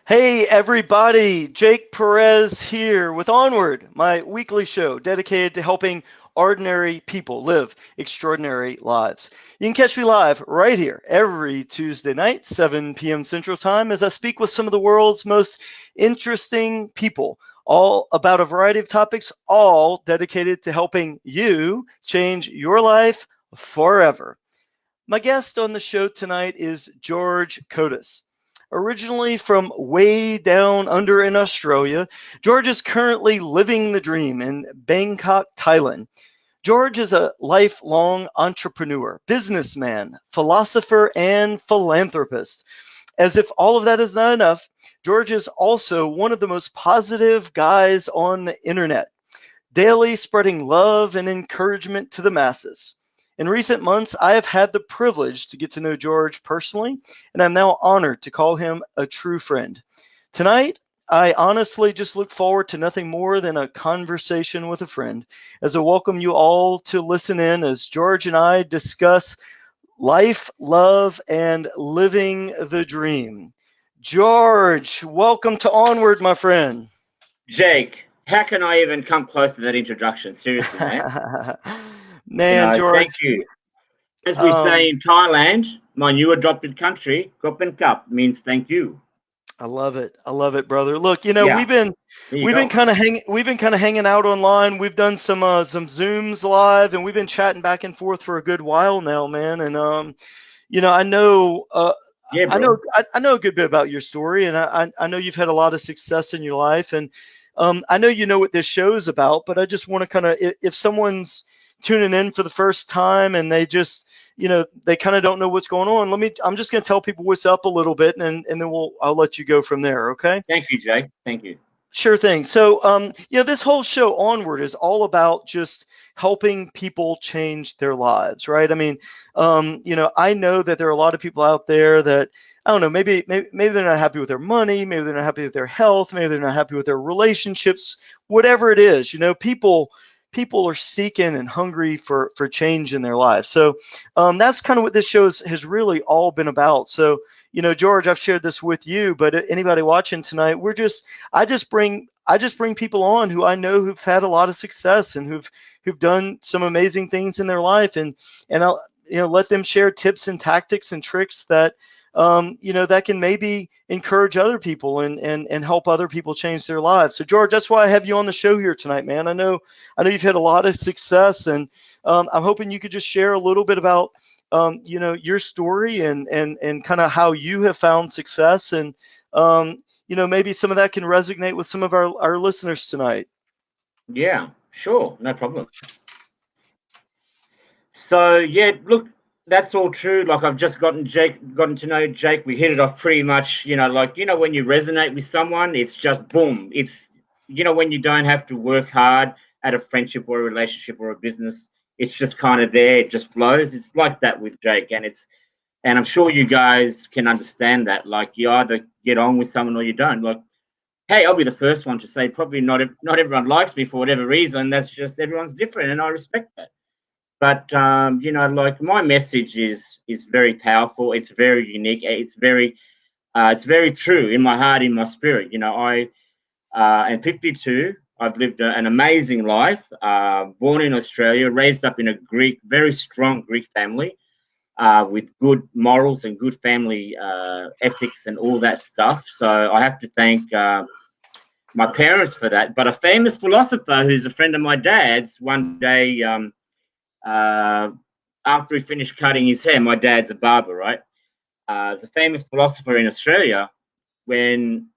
Hey everybody, Jake Perez here with Onward, my weekly show dedicated to helping ordinary people live extraordinary lives. You can catch me live right here every Tuesday night, 7 p.m. Central Time, as I speak with some of the world's most interesting people, all about a variety of topics, all dedicated to helping you change your life forever. My guest on the show tonight is George Kotis. Originally from way down under in Australia, George is currently living the dream in Bangkok, Thailand. George is a lifelong entrepreneur, businessman, philosopher, and philanthropist. As if all of that is not enough, George is also one of the most positive guys on the internet, daily spreading love and encouragement to the masses. In recent months, I have had the privilege to get to know George personally, and I'm now honored to call him a true friend. Tonight, I honestly just look forward to nothing more than a conversation with a friend, as I welcome you all to listen in as George and I discuss life, love, and living the dream. George, welcome to Onward, my friend. Jake, how can I even come close to that introduction? Seriously, man. Man, George, Thank you. As we um, say in Thailand, my new adopted country, Kopen Cup means thank you. I love it. I love it, brother. Look, Yeah, there you go. we've been kind of hanging out online. We've done some Zooms live, and we've been chatting back and forth for a good while now, man. And I know Yeah, bro. I know a good bit about your story, and I know you've had a lot of success in your life, and I know you know what this show is about. But I just want to kind of, if someone's tuning in for the first time and they just they kind of don't know what's going on, I'm just going to tell people what's up a little bit, and then I'll let you go from there. Okay. Thank you, Jake. Thank you. Sure thing. So, this whole show Onward is all about just helping people change their lives, right? I mean, I know that there are a lot of people out there that, I don't know, maybe they're not happy with their money, maybe they're not happy with their health, maybe they're not happy with their relationships, whatever it is. People are seeking and hungry for change in their lives. So, that's kind of what this show has really all been about. So, George, I've shared this with you, but anybody watching tonight, I just bring people on who I know who've had a lot of success and who've done some amazing things in their life, and I'll let them share tips and tactics and tricks that that can maybe encourage other people and help other people change their lives. So George, that's why I have you on the show here tonight, man. I know you've had a lot of success, and I'm hoping you could just share a little bit about your story and kind of how you have found success, and maybe some of that can resonate with some of our listeners tonight. Yeah, sure. No problem. So, yeah, look, that's all true. Like, I've just gotten to know Jake. We hit it off pretty much, when you resonate with someone, it's just boom. When you don't have to work hard at a friendship or a relationship or a business, it's just kind of there. It just flows. It's like that with Jake. And I'm sure you guys can understand that. Like, you either get on with someone or you don't. Like, hey, I'll be the first one to say probably not everyone likes me for whatever reason. That's just everyone's different. And I respect that. But like, my message is very powerful. It's very unique. It's very true in my heart, in my spirit. I am 52. I've lived an amazing life. Born in Australia, raised up in a very strong Greek family, with good morals and good family ethics and all that stuff. So I have to thank my parents for that. But a famous philosopher who's a friend of my dad's, one day, uh, after he finished cutting his hair, my dad's a barber, right? There's a famous philosopher in Australia, when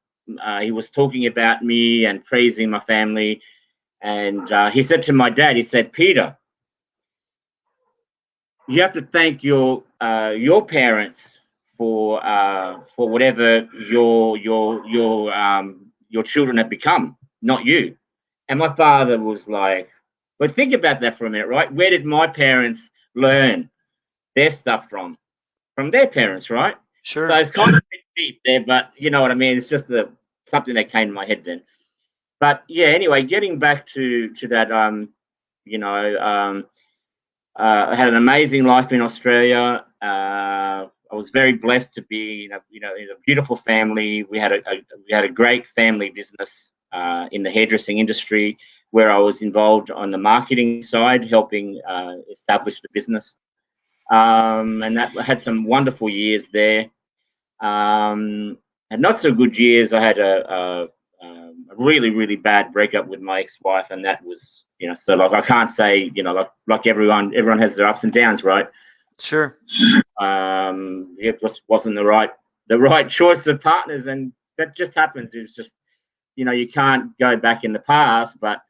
he was talking about me and praising my family. And he said to my dad, he said, Peter, you have to thank your parents for whatever your children have become, not you. And my father was like, but think about that for a minute, right? Where did my parents learn their stuff from? From their parents, right? So Sure. it's kind of a bit deep there, but you know what I mean. It's just something that came to my head then. But yeah, anyway, getting back to that, you know, I had an amazing life in Australia. was very blessed to be in a beautiful family. We had a great family business in the hairdressing industry, where I was involved on the marketing side, helping establish the business. And that I had some wonderful years there. And not so good years. I had a really, really bad breakup with my ex-wife, and that was, so like I can't say, like everyone has their ups and downs, right? Sure. It just wasn't the right choice of partners, and that just happens. It's just, you can't go back in the past, but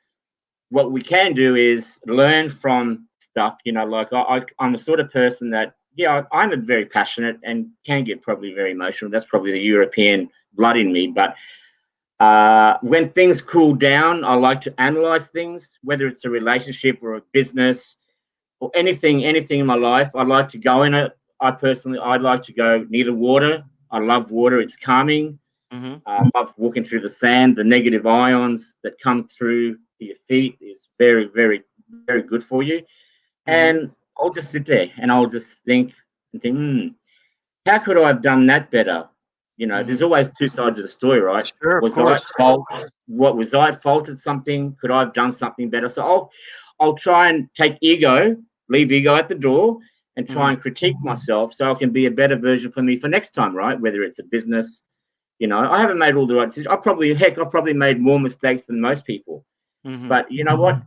what we can do is learn from stuff. Like I'm the sort of person that, I'm very passionate and can get probably very emotional. That's probably the European blood in me. But when things cool down, I like to analyze things, whether it's a relationship or a business or anything in my life. I like to go in it. I'd like to go near the water. I love water. It's calming. Mm-hmm. I love walking through the sand. The negative ions that come through your feet is very, very, very good for you. Mm-hmm. And I'll just sit there and I'll just think, how could I have done that better? There's always two sides of the story, right? Sure, was I at fault? Was I at fault at something? Could I have done something better? So I'll try and leave ego at the door, and try and critique myself so I can be a better version for me for next time, right? Whether it's a business, I haven't made all the right decisions. I've probably made more mistakes than most people. Mm-hmm. But you know what?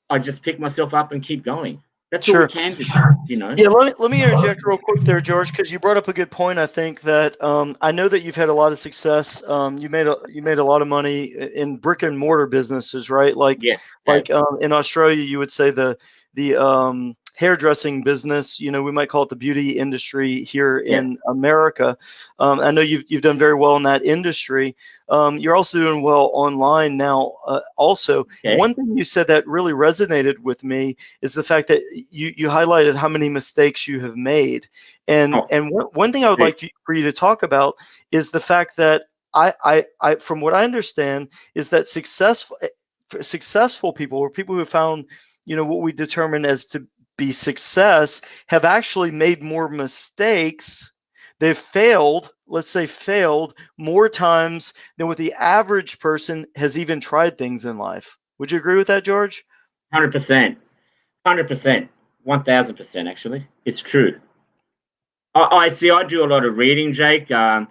I just pick myself up and keep going. That's all we can do, Yeah, let me interject real quick there, George, because you brought up a good point. I think that I know that you've had a lot of success. You made a lot of money in brick and mortar businesses, right? Like, yes. In Australia, you would say the hairdressing business. We might call it the beauty industry here in America. I know you've done very well in that industry. You're also doing well online now. Also, one thing you said that really resonated with me is the fact that you highlighted how many mistakes you have made, and one thing I would like for you to talk about is the fact that I from what I understand is that successful people, or people who have found what we determine as to be success, have actually made more mistakes. They've failed more times than what the average person has even tried things in life. Would you agree with that, George? 100%, 1000%, actually. It's true. I see. I do a lot of reading, Jake. We're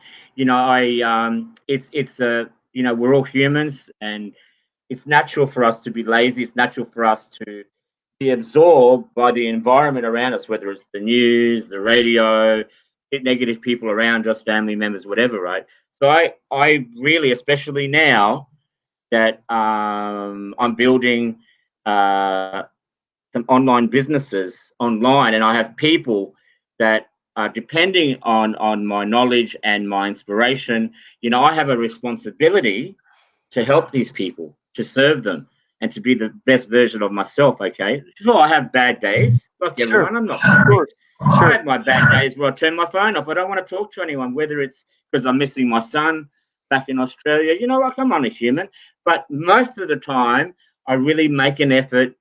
all humans, and it's natural for us to be lazy. It's natural for us to be absorbed by the environment around us, whether it's the news, the radio, negative people around us, family members, whatever, right? So I really, especially now that I'm building some online businesses online, and I have people that are depending on my knowledge and my inspiration. I have a responsibility to help these people, to serve them, and to be the best version of myself. Okay, sure, I have bad days, like everyone. I'm not perfect. I have my bad days where I turn my phone off. I don't want to talk to anyone, whether it's because I'm missing my son back in Australia. Like, I'm only human. But most of the time, I really make an effort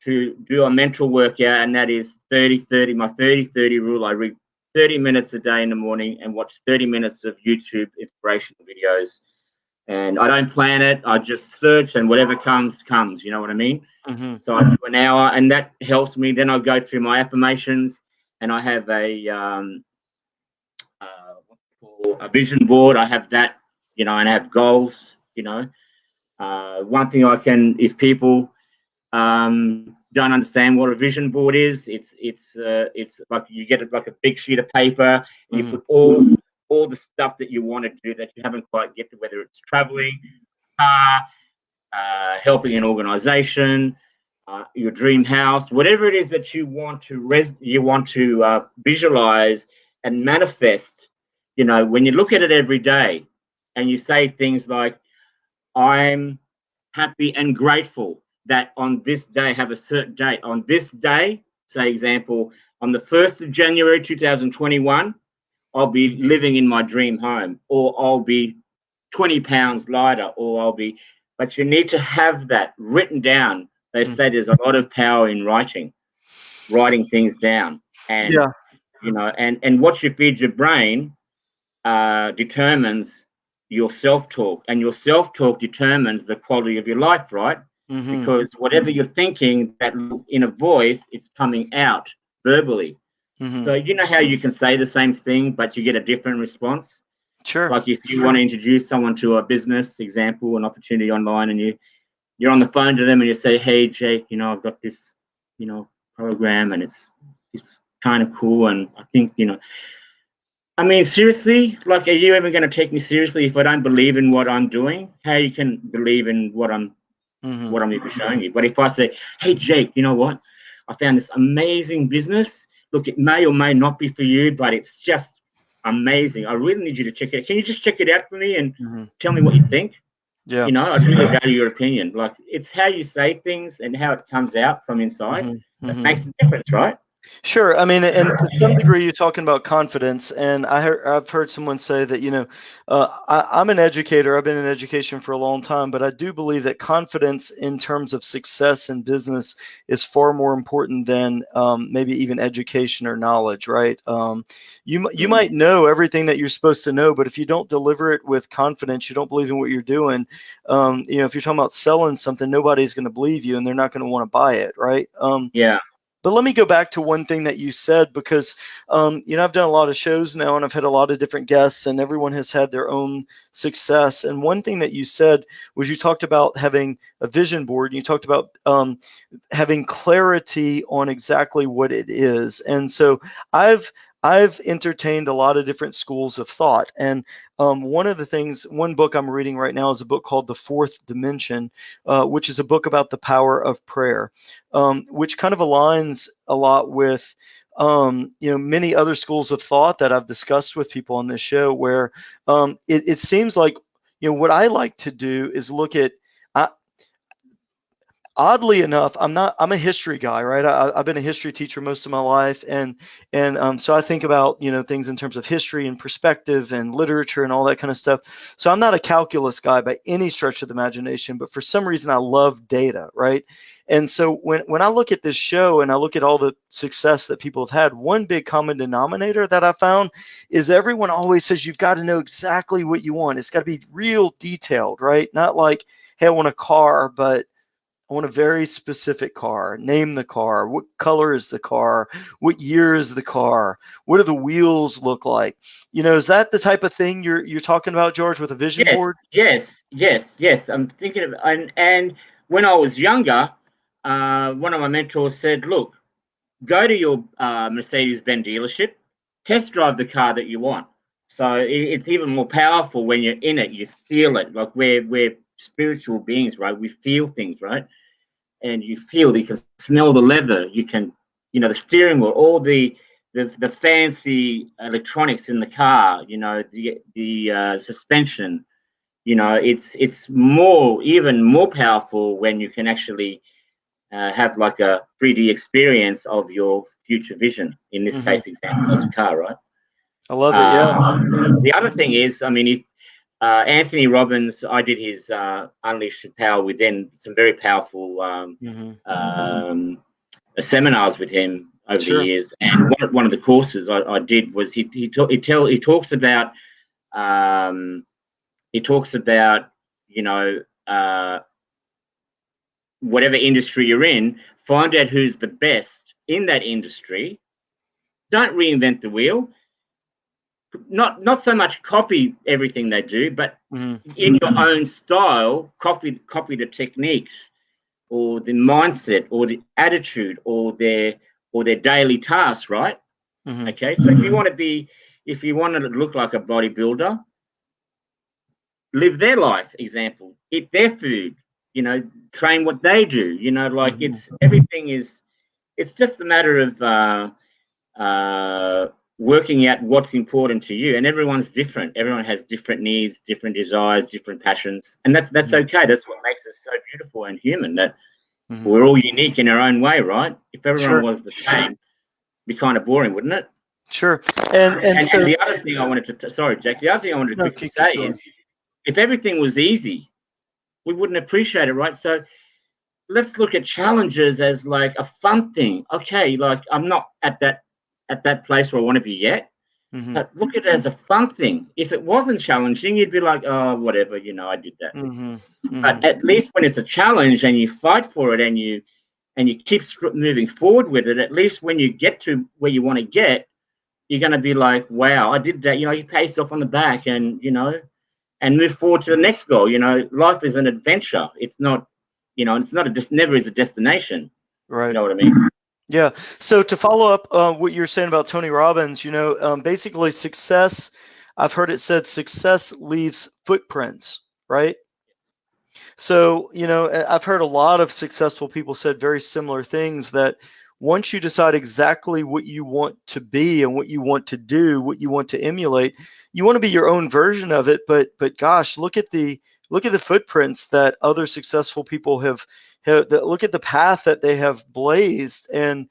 to do a mental workout, and that is 30-30, my 30-30 rule. I read 30 minutes a day in the morning and watch 30 minutes of YouTube inspirational videos. And I don't plan it. I just search, and whatever comes. You know what I mean? Mm-hmm. So I do an hour, and that helps me. Then I go through my affirmations, and I have a vision board. I have that, and I have goals. One thing I can, if people don't understand what a vision board is, it's like you get it like a big sheet of paper, and you put all the stuff that you want to do that you haven't quite get to, whether it's traveling, helping an organization, your dream house, whatever it is that you want to visualize and manifest. When you look at it every day and you say things like, I'm happy and grateful that on this day, have a certain date. On this day, say example, on the 1st of January 2021, I'll be living in my dream home, or I'll be 20 pounds lighter, but you need to have that written down. They say there's a lot of power in writing things down. And you know, and what you feed your brain determines your self-talk, and your self-talk determines the quality of your life, right? Because whatever you're thinking, that inner voice, it's coming out verbally. So you know how you can say the same thing, but you get a different response? Sure. Like if you want to introduce someone to a business, example, an opportunity online, and you're on the phone to them and you say, hey, Jake, you know, I've got this, you know, program, and it's kind of cool, and I think, you know, I mean, seriously, like, are you ever going to take me seriously if I don't believe in what I'm doing? How you can believe in what I'm even showing you? But if I say, hey, Jake, you know what? I found this amazing business. Look, it may or may not be for you, but it's just amazing. I really need you to check it out. Can you just check it out for me and tell me what you think? Yeah. You know, I really value your opinion. Like, it's how you say things and how it comes out from inside that makes a difference, right? Sure. I mean, and to some degree, you're talking about confidence. And I've heard someone say that, you know, I'm an educator. I've been in education for a long time, but I do believe that confidence in terms of success in business is far more important than maybe even education or knowledge, right? You might know everything that you're supposed to know, but if you don't deliver it with confidence, you don't believe in what you're doing. You know, if you're talking about selling something, nobody's going to believe you, and they're not going to want to buy it, right? Yeah. But let me go back to one thing that you said, because, you know, I've done a lot of shows now, and I've had a lot of different guests, and everyone has had their own success. And one thing that you said was you talked about having a vision board, and you talked about having clarity on exactly what it is. And so I've entertained a lot of different schools of thought. And one book I'm reading right now is a book called The Fourth Dimension, which is a book about the power of prayer, which kind of aligns a lot with, you know, many other schools of thought that I've discussed with people on this show, where it seems like, you know, what I like to do is look at, oddly enough, I'm a history guy, right? I've been a history teacher most of my life, and so I think about, you know, things in terms of history and perspective and literature and all that kind of stuff. So I'm not a calculus guy by any stretch of the imagination, but for some reason I love data, right? And so when I look at this show and I look at all the success that people have had, one big common denominator that I found is everyone always says you've got to know exactly what you want. It's got to be real detailed, right? Not like, hey, I want a car, but I want a very specific car. Name the car. What color is the car? What year is the car? What do the wheels look like? You know, is that the type of thing you're talking about, George, with a vision board? Yes. I'm thinking of, and when I was younger, one of my mentors said, "Look, go to your Mercedes-Benz dealership, test drive the car that you want." So it's even more powerful when you're in it. You feel it. Like we're spiritual beings, right? We feel things, right? And you can smell the leather, you can, you know, the steering wheel, all the fancy electronics in the car, you know, the suspension, you know, it's even more powerful when you can actually have like a 3D experience of your future vision. In this case, example, as a car, right? I love it. Yeah. The other thing is, I mean, if Anthony Robbins, I did his Unleash the Power Within, some very powerful seminars with him over the years. And one of the courses I did was he talks about you know, whatever industry you're in, find out who's the best in that industry. Don't reinvent the wheel. Not so much copy everything they do, but in your own style, copy the techniques or the mindset or the attitude or their daily tasks, right? Okay, so if you want to look like a bodybuilder, live their life, example, eat their food, you know, train what they do, you know, like it's just a matter of working out what's important to you, and everyone's different. Everyone has different needs, different desires, different passions, and that's okay. That's what makes us so beautiful and human, that we're all unique in our own way, right? If everyone was the same, it'd be kind of boring, wouldn't it? Sure. And the other thing I wanted to sorry, Jack, the other thing I wanted to quickly say is, if everything was easy, we wouldn't appreciate it, right? So let's look at challenges as like a fun thing. Okay, like I'm not at that at that place where I want to be yet. Mm-hmm. But look at it as a fun thing. If it wasn't challenging, you'd be like, oh, whatever, I did that. Mm-hmm. Mm-hmm. But at least when it's a challenge and you fight for it and you keep moving forward with it, at least when you get to where you want to get, you're going to be like, wow, I did that. You pat yourself on the back and move forward to the next goal. Life is an adventure. It's not, it's not never is a destination. Right. You know what I mean? Yeah. So to follow up what you're saying about Tony Robbins, basically success, I've heard it said success leaves footprints, right? So, I've heard a lot of successful people said very similar things, that once you decide exactly what you want to be and what you want to do, what you want to emulate, you want to be your own version of it. But gosh, look at the footprints that other successful people have look at the path that they have blazed and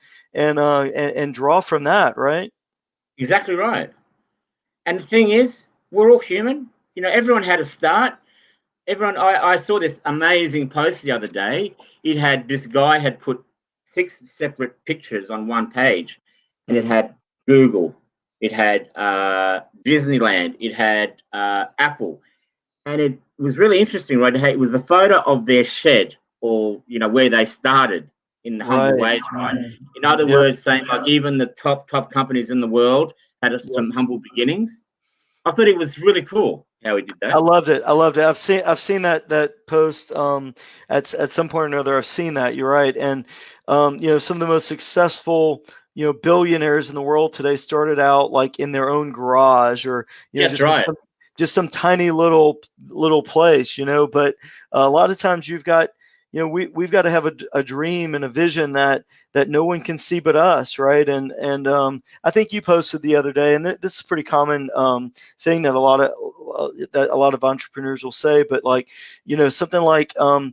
draw from that, right? Exactly right. And the thing is, we're all human. Everyone had a start. I saw this amazing post the other day. This guy had put 6 separate pictures on one page, and it had Google, it had Disneyland, it had Apple, and it was really interesting, right? It was the photo of their shed, or where they started in the humble ways, right? In other words, saying like even the top companies in the world had some humble beginnings. I thought it was really cool how he did that. I loved it. I've seen that post at some point or another. I've seen that. You're right. And some of the most successful billionaires in the world today started out like in their own garage, or just some tiny little place, but a lot of times you've got we've got to have a dream and a vision that no one can see but us, right? And I think you posted the other day, and this is a pretty common thing that a lot of entrepreneurs will say, but like something like I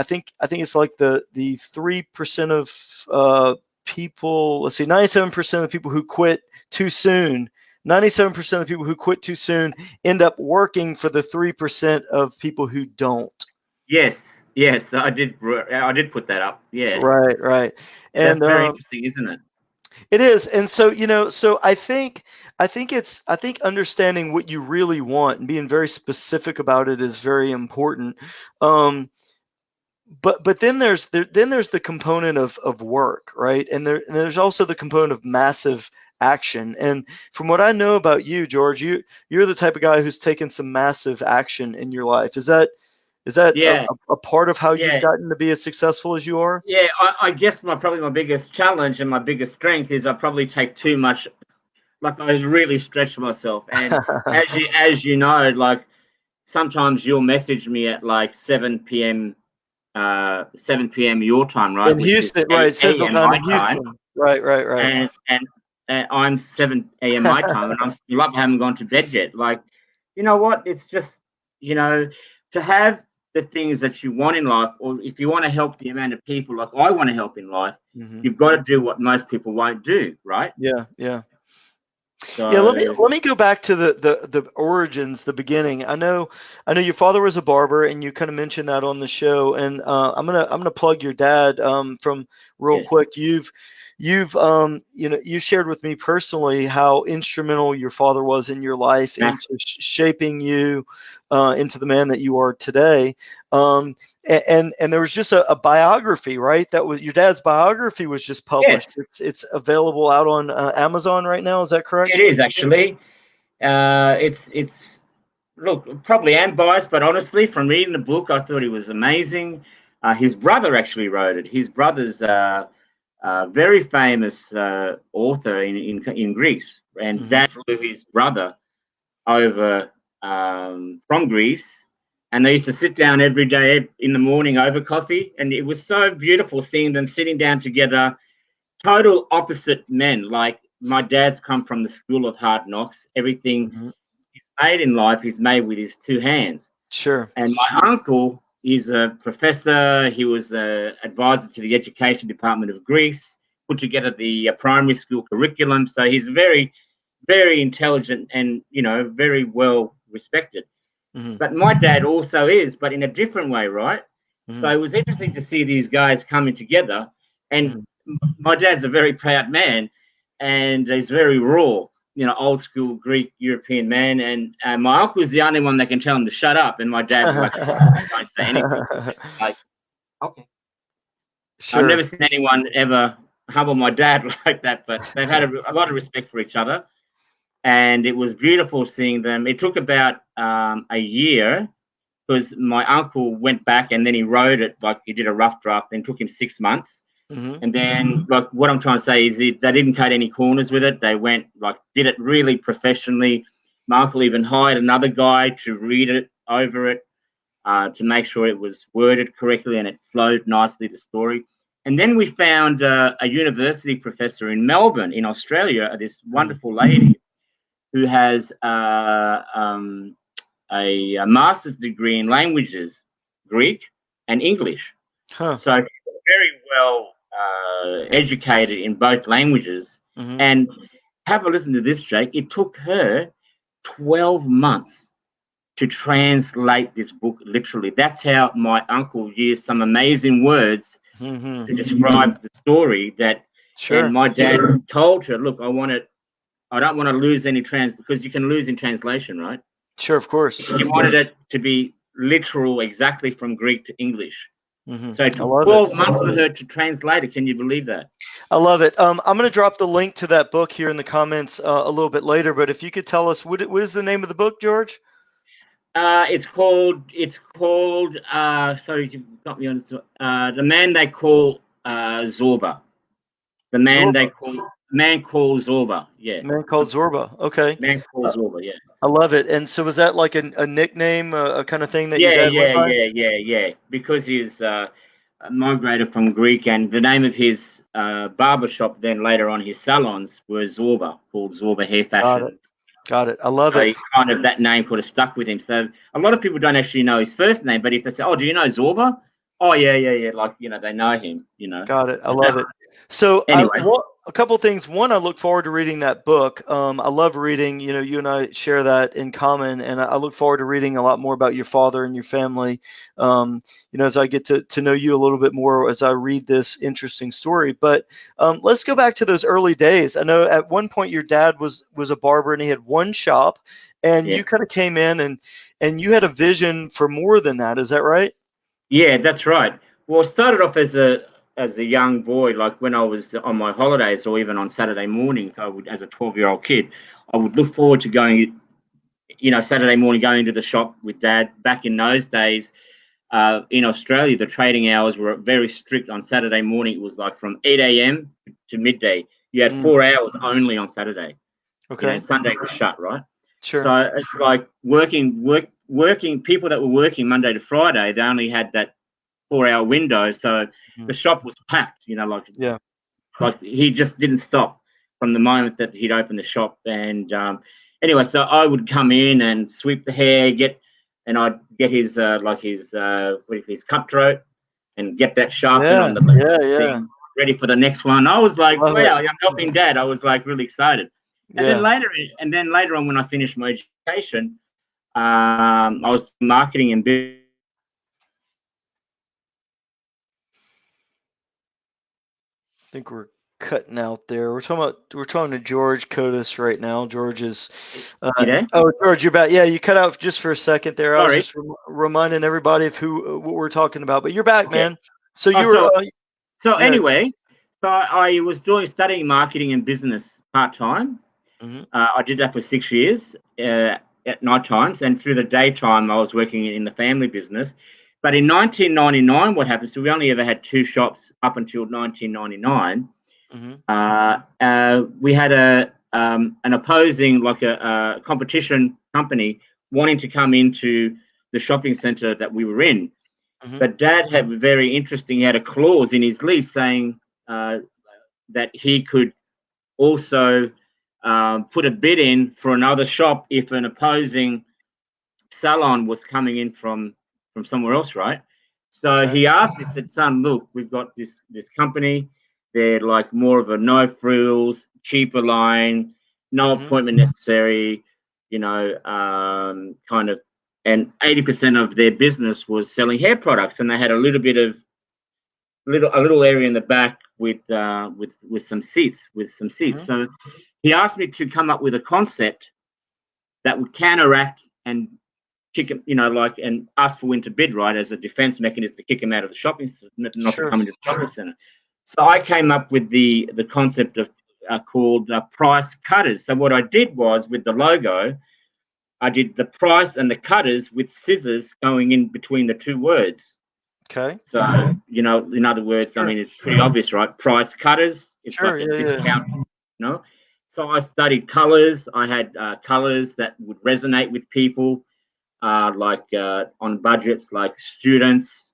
think it's like the 3% of people. Let's see, 97% of the people who quit too soon. 97% of the people who quit too soon end up working for the 3% of people who don't. Yes, I did put that up. Yeah. Right. And that's very interesting, isn't it? It is. And so, so I think understanding what you really want and being very specific about it is very important. But then there's the component of work, right? And there's also the component of massive action. And from what I know about you, George, you're the type of guy who's taken some massive action in your life. Is that a part of how you've gotten to be as successful as you are? Yeah, I guess probably my biggest challenge and my biggest strength is I probably take too much. Like I really stretch myself, and as you know, like sometimes you'll message me at like 7 p.m. your time, right? In Houston, right? Central time in Houston. Right. And I'm 7 a.m. my time, and I'm still up. I haven't gone to bed yet. Like, you know what? It's just to have the things that you want in life, or if you want to help the amount of people like I want to help in life, you've got to do what most people won't do, right? Yeah. So, let me go back to the origins, the beginning. I know your father was a barber, and you kind of mentioned that on the show. And I'm gonna plug your dad from real quick. You've you shared with me personally how instrumental your father was in your life, into shaping you into the man that you are today. And there was just a biography, right? That was your dad's biography was just published. Yes. It's available out on Amazon right now. Is that correct? It is actually. It's look, probably am biased, but honestly, from reading the book, I thought he was amazing. His brother actually wrote it. His brother's very famous author in Greece, and Dad flew his brother over from Greece, and they used to sit down every day in the morning over coffee, and it was so beautiful seeing them sitting down together, total opposite men. Like my dad's come from the school of hard knocks. Everything he's made in life, he's made with his 2 hands. Sure. And my uncle is a professor. He was an advisor to the education department of Greece, put together the primary school curriculum. So he's very, very intelligent and, very well respected. But my dad also is, but in a different way, right? So it was interesting to see these guys coming together. And my dad's a very proud man. and he's very raw, old school Greek European man. And my uncle is the only one that can tell him to shut up, and my dad will actually don't say anything. Just like, okay. I've Sure. never seen anyone ever humble my dad like that, but they've had a lot of respect for each other, and it was beautiful seeing them. It took about a year because my uncle went back and then he wrote it, like he did a rough draft, and it took him 6 months. Mm-hmm. And then, like, what I'm trying to say is they didn't cut any corners with it. They went, like, did it really professionally. My uncle even hired another guy to read it over it, to make sure it was worded correctly and it flowed nicely, the story. And then we found a university professor in Melbourne, in Australia, this wonderful lady who has a master's degree in languages, Greek and English. Huh. So she's very well educated in both languages. Mm-hmm. And have a listen to this, Jake. It took her 12 months to translate this book literally. That's how my uncle used some amazing words Mm-hmm. to describe the story. Sure. And my dad told her, look, I don't want to lose any because you can lose in translation, right? Sure, of course. He wanted it to be literal, exactly from Greek to English. Mm-hmm. So it took 12 months for her to translate it. Can you believe that? I love it. I'm going to drop the link to that book here in the comments a little bit later, but if you could tell us, what is the name of the book, George? It's called, sorry, you got me on the man they call Zorba. The man Zorba. Man called Zorba, yeah. Man called Zorba, okay. Man called Zorba, yeah. I love it. And so was that like a nickname, a kind of thing that your dad went by? Yeah. Because he's migrated from Greek, and the name of his barber shop, then later on his salons, were Zorba, called Zorba Hair Fashions. Got it. I love it. Kind of that name could have stuck with him. So a lot of people don't actually know his first name, but if they say, "Oh, do you know Zorba?" Oh, yeah, like they know him. Got it. I love it. So anyway, a couple of things. One, I look forward to reading that book. I love reading. You and I share that in common, and I look forward to reading a lot more about your father and your family. As I get to know you a little bit more as I read this interesting story. But let's go back to those early days. I know at one point your dad was a barber and he had one shop, and you kind of came in and you had a vision for more than that. Is that right? Yeah, that's right. Well, I started off as a young boy, like when I was on my holidays or even on Saturday mornings, as a 12-year-old kid, I would look forward to going, Saturday morning, going to the shop with Dad. Back in those days, in Australia, the trading hours were very strict. On Saturday morning, it was like from 8 a.m. to midday. You had 4 hours only on Saturday. Okay. And Sunday was shut, right? Sure. So it's like working people that were working Monday to Friday, they only had that 4-hour window. So the shop was packed, like he just didn't stop from the moment that he'd open the shop. And anyway, so I would come in and sweep the hair, and I'd get his his cutthroat and get that sharpened on the thing, ready for the next one. I was like, wow, I'm helping Dad. I was like really excited. And then later on, when I finished my education, I was marketing and business. I think we're cutting out there. We're talking to George Kotis right now. George is You there? Oh, George, you're back. Yeah, you cut out just for a second there. Sorry. I was just reminding everybody of what we're talking about. But you're back, man. So you were anyway, so I was studying marketing and business part-time. I did that for 6 years at night times, and through the daytime I was working in the family business. But in 1999, what happened? So we only ever had 2 shops up until 1999. We had an opposing, like a competition company, wanting to come into the shopping centre that we were in. But Dad had he had a clause in his lease saying that he could also put a bid in for another shop if an opposing salon was coming in from somewhere else, right? So he asked me, said, "Son, look, we've got this company. They're like more of a no frills, cheaper line, no appointment necessary, kind of." And 80% of their business was selling hair products, and they had a little bit of a little area in the back with some seats. So he asked me to come up with a concept that would counteract and kick him, and ask for winter bid, right, as a defense mechanism to kick him out of the shopping center, not to come into the shopping center. So I came up with the concept of called price cutters. So what I did was, with the logo, I did the price and the cutters with scissors going in between the two words. Okay. So, in other words, I mean, it's pretty obvious, right? Price cutters. It's like a discount, So I studied colors. I had colors that would resonate with people, on budgets, like students,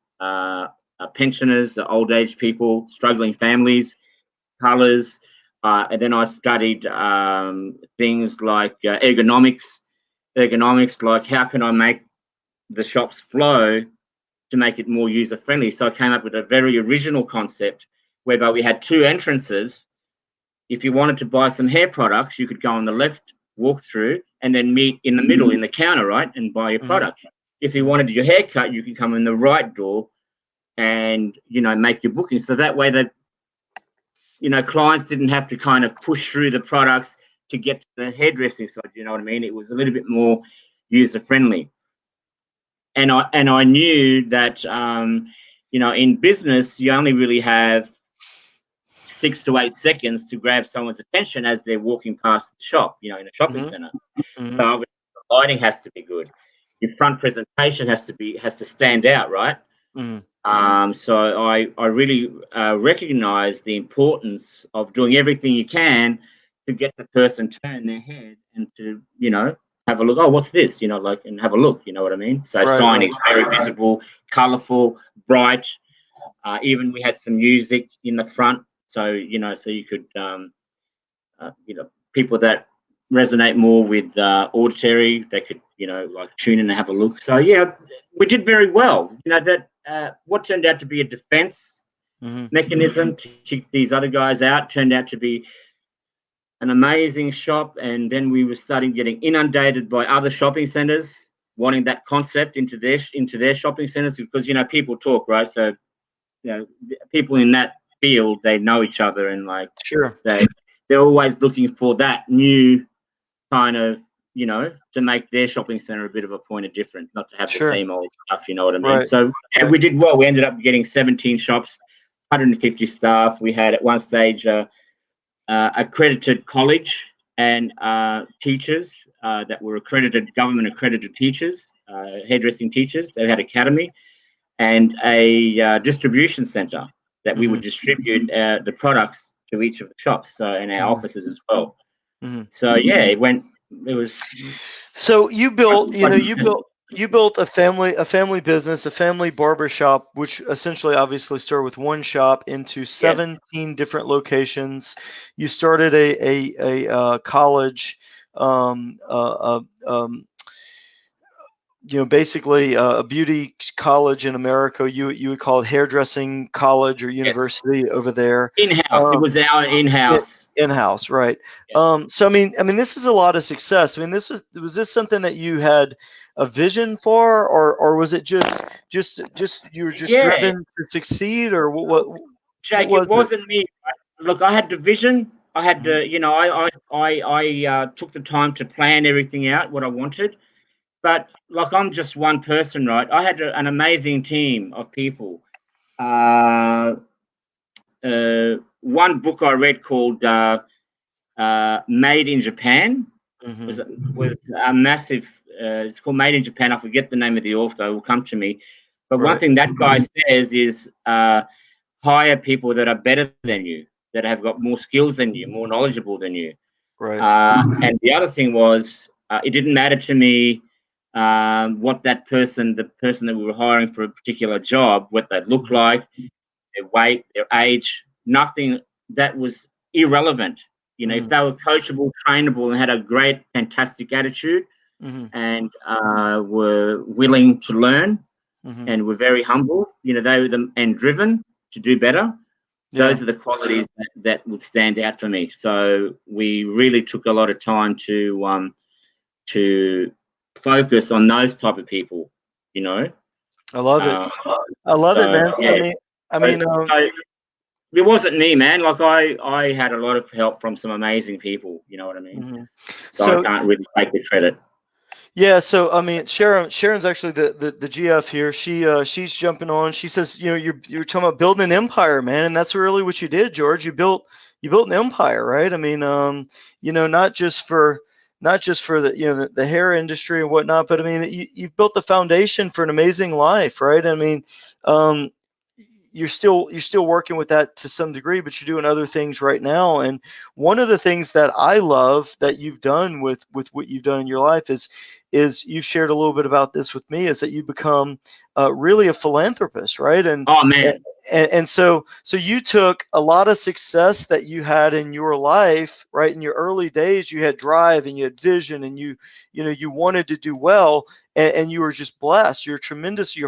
pensioners, old age people, struggling families, colors. And then I studied things like ergonomics, like how can I make the shops flow to make it more user friendly. So I came up with a very original concept whereby we had two entrances. If you wanted to buy some hair products, you could go on the left, walk through, and then meet in the middle in the counter, right, and buy your product. If you wanted your haircut, you could come in the right door and, make your booking. So that way that, clients didn't have to kind of push through the products to get to the hairdressing side, you know what I mean? It was a little bit more user friendly. And I knew that, in business, you only really have 6 to 8 seconds to grab someone's attention as they're walking past the shop, in a shopping center. So obviously the lighting has to be good. Your front presentation has to stand out, right? So I really recognize the importance of doing everything you can to get the person turn their head and to, have a look. Oh, what's this? And have a look. You know what I mean? So signage, very visible, colorful, bright. Even we had some music in the front. So, so you could, people that resonate more with auditory, they could, tune in and have a look. So, yeah, we did very well. What turned out to be a defense mechanism to kick these other guys out turned out to be an amazing shop. And then we were starting getting inundated by other shopping centers wanting that concept into their shopping centers because, people talk, right? So, people in that field, they know each other and they're always looking for that new kind of, to make their shopping center a bit of a point of difference, not to have the same old stuff, you know what I mean? So we did well. We ended up getting 17 shops, 150 staff. We had at one stage accredited college and teachers that were government accredited teachers, hairdressing teachers. They had academy and a distribution center that we would distribute the products to each of the shops, and our offices as well. So yeah, it was. So you built a family business, a family barber shop, which essentially obviously started with one shop into 17 different locations. You started a college, basically a beauty college in America. You would call it hairdressing college or university over there. In-house. It was our in-house. In-house, right? So I mean, this is a lot of success. I mean, was this something that you had a vision for, or was it just you were just driven to succeed, or what? Jake, it wasn't me. Look, I had the vision. I had the, I took the time to plan everything out, what I wanted. But like, I'm just one person, right? I had an amazing team of people. One book I read called Made in Japan was a massive. It's called Made in Japan. I forget the name of the author. It will come to me. But one thing that guy says is hire people that are better than you, that have got more skills than you, more knowledgeable than you. Right. And the other thing was, it didn't matter to me what the person that we were hiring for a particular job, what they looked like, their weight, their age, nothing. That was irrelevant. If they were coachable, trainable, and had a great, fantastic attitude, and were willing to learn, and were very humble, they were and driven to do better. Those are the qualities that would stand out for me. So we really took a lot of time to focus on those type of people. I love it. I love it, man. I mean, it wasn't me, man. Like I had a lot of help from some amazing people. You know what I mean? mhm. So I can't really take the credit. Yeah, so I mean, Sharon's actually the GF here. She's jumping on. She says, you're talking about building an empire, man, and that's really what you did, George. You built an empire, right? I mean, not just for the hair industry and whatnot, but I mean, you've built the foundation for an amazing life, right? I mean, um, you're still working with that to some degree, but you're doing other things right now. And one of the things that I love that you've done with what you've done in your life is you've shared a little bit about this with me, is that you become really a philanthropist, right? Oh man. And so you took a lot of success that you had in your life, right? In your early days, you had drive and you had vision, and you wanted to do well, and you were just blessed. Your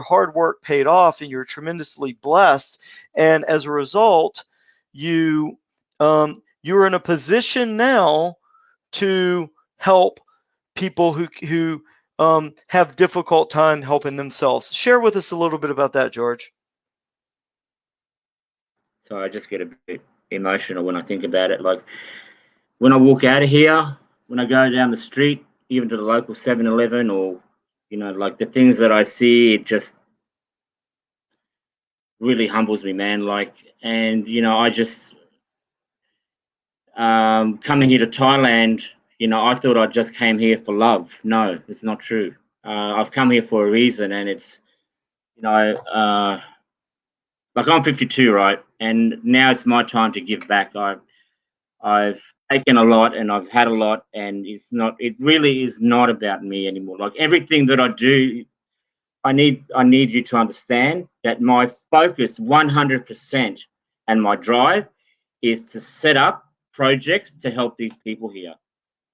hard work paid off, and you're tremendously blessed. And as a result, you're in a position now to help people who have difficult time helping themselves. Share with us a little bit about that, George. So I just get a bit emotional when I think about it. Like when I walk out of here, when I go down the street, even to the local 7-Eleven, or like the things that I see, it just really humbles me, man. Like, and I just coming here to Thailand, I thought I just came here for love. No, it's not true. I've come here for a reason, and it's like I'm 52, right? And now it's my time to give back. I've taken a lot and I've had a lot, and it really is not about me anymore. Like everything that I do, I need you to understand that my focus 100% and my drive is to set up projects to help these people here.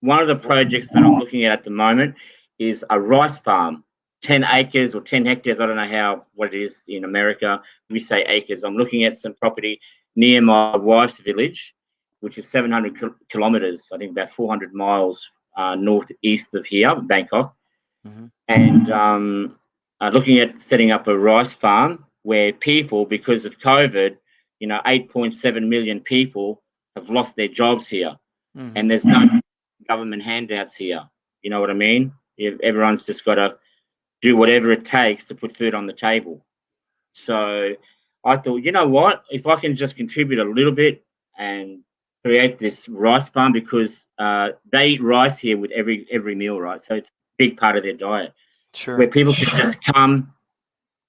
One of the projects that I'm looking at the moment is a rice farm, 10 acres or 10 hectares. I don't know what it is in America. We say acres. I'm looking at some property near my wife's village, which is 700 kilometers, I think about 400 miles northeast of here, Bangkok. Mm-hmm. And looking at setting up a rice farm where people, because of COVID, 8.7 million people have lost their jobs here. Mm-hmm. And there's no government handouts here. You know what I mean? Everyone's just got to do whatever it takes to put food on the table. So I thought, you know what? If I can just contribute a little bit and create this rice farm, because they eat rice here with every meal, right? So it's a big part of their diet. Sure. Where people can just come,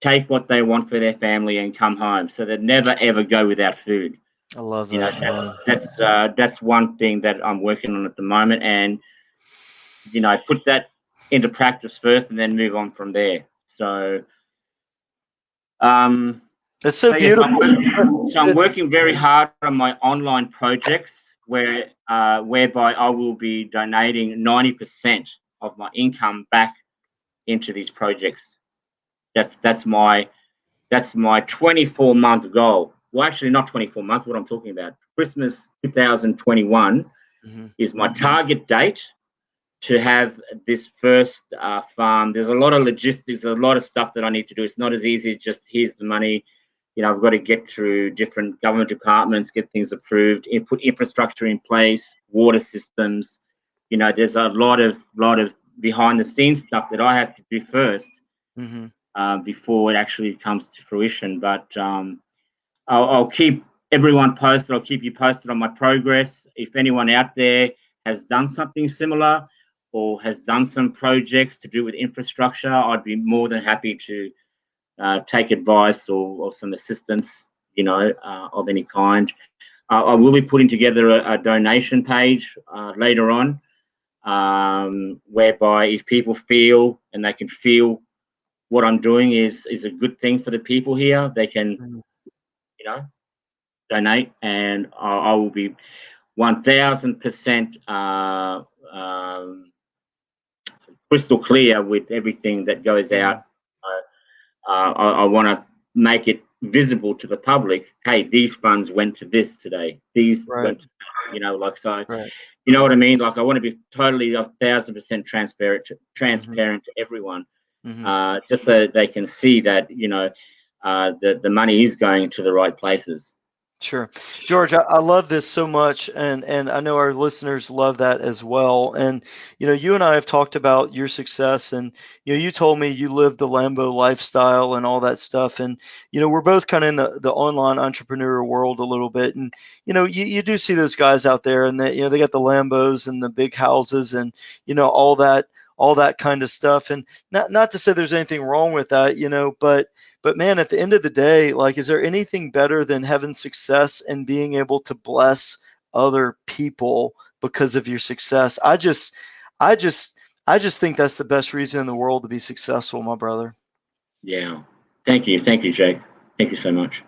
take what they want for their family, and come home. So they never ever go without food. I love that. That's one thing that I'm working on at the moment, and put that into practice first, and then move on from there. So, that's so beautiful. So I'm working very hard on my online projects, whereby I will be donating 90% of my income back into these projects. That's my 24-month goal. Well, actually, not 24 months. What I'm talking about, Christmas 2021 is my target date to have this first farm. There's a lot of logistics, a lot of stuff that I need to do. It's not as easy as just here's the money. I've got to get through different government departments, get things approved, put infrastructure in place, water systems. There's a lot of behind the scenes stuff that I have to do first before it actually comes to fruition. But I'll keep everyone posted. I'll keep you posted on my progress. If anyone out there has done something similar or has done some projects to do with infrastructure, I'd be more than happy to take advice or some assistance, of any kind. I will be putting together a donation page later on, whereby if people feel and they can feel what I'm doing is a good thing for the people here, they can, donate, and I will be 1,000% crystal clear with everything that goes out. I want to make it visible to the public. Hey, these funds went to this today. These went to, so. Right. You know what I mean? Like I want to be totally 1,000% transparent to everyone, just so they can see that the money is going to the right places. Sure. George, I love this so much, and I know our listeners love that as well. And you and I have talked about your success, and you told me you live the Lambo lifestyle and all that stuff. And we're both kind of in the online entrepreneur world a little bit. And you do see those guys out there, and they got the Lambos and the big houses, and all that kind of stuff. And not to say there's anything wrong with that, but man, at the end of the day, like, is there anything better than having success and being able to bless other people because of your success? I just think that's the best reason in the world to be successful, my brother. Yeah. Thank you, Jake. Thank you so much.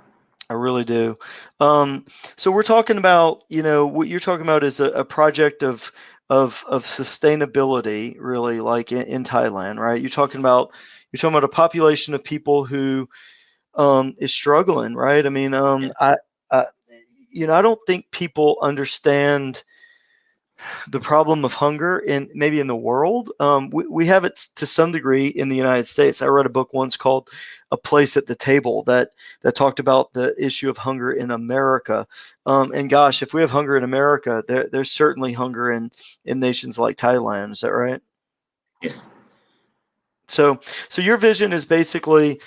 I really do. So we're talking about, what you're talking about is a project of sustainability, really, like in Thailand, right? You're talking about a population of people who is struggling, right? I mean, I don't think people understand the problem of hunger maybe in the world. We have it to some degree in the United States. I read a book once called A Place at the Table that talked about the issue of hunger in America. And gosh, if we have hunger in America, there's certainly hunger in nations like Thailand. Is that right? Yes. So your vision is basically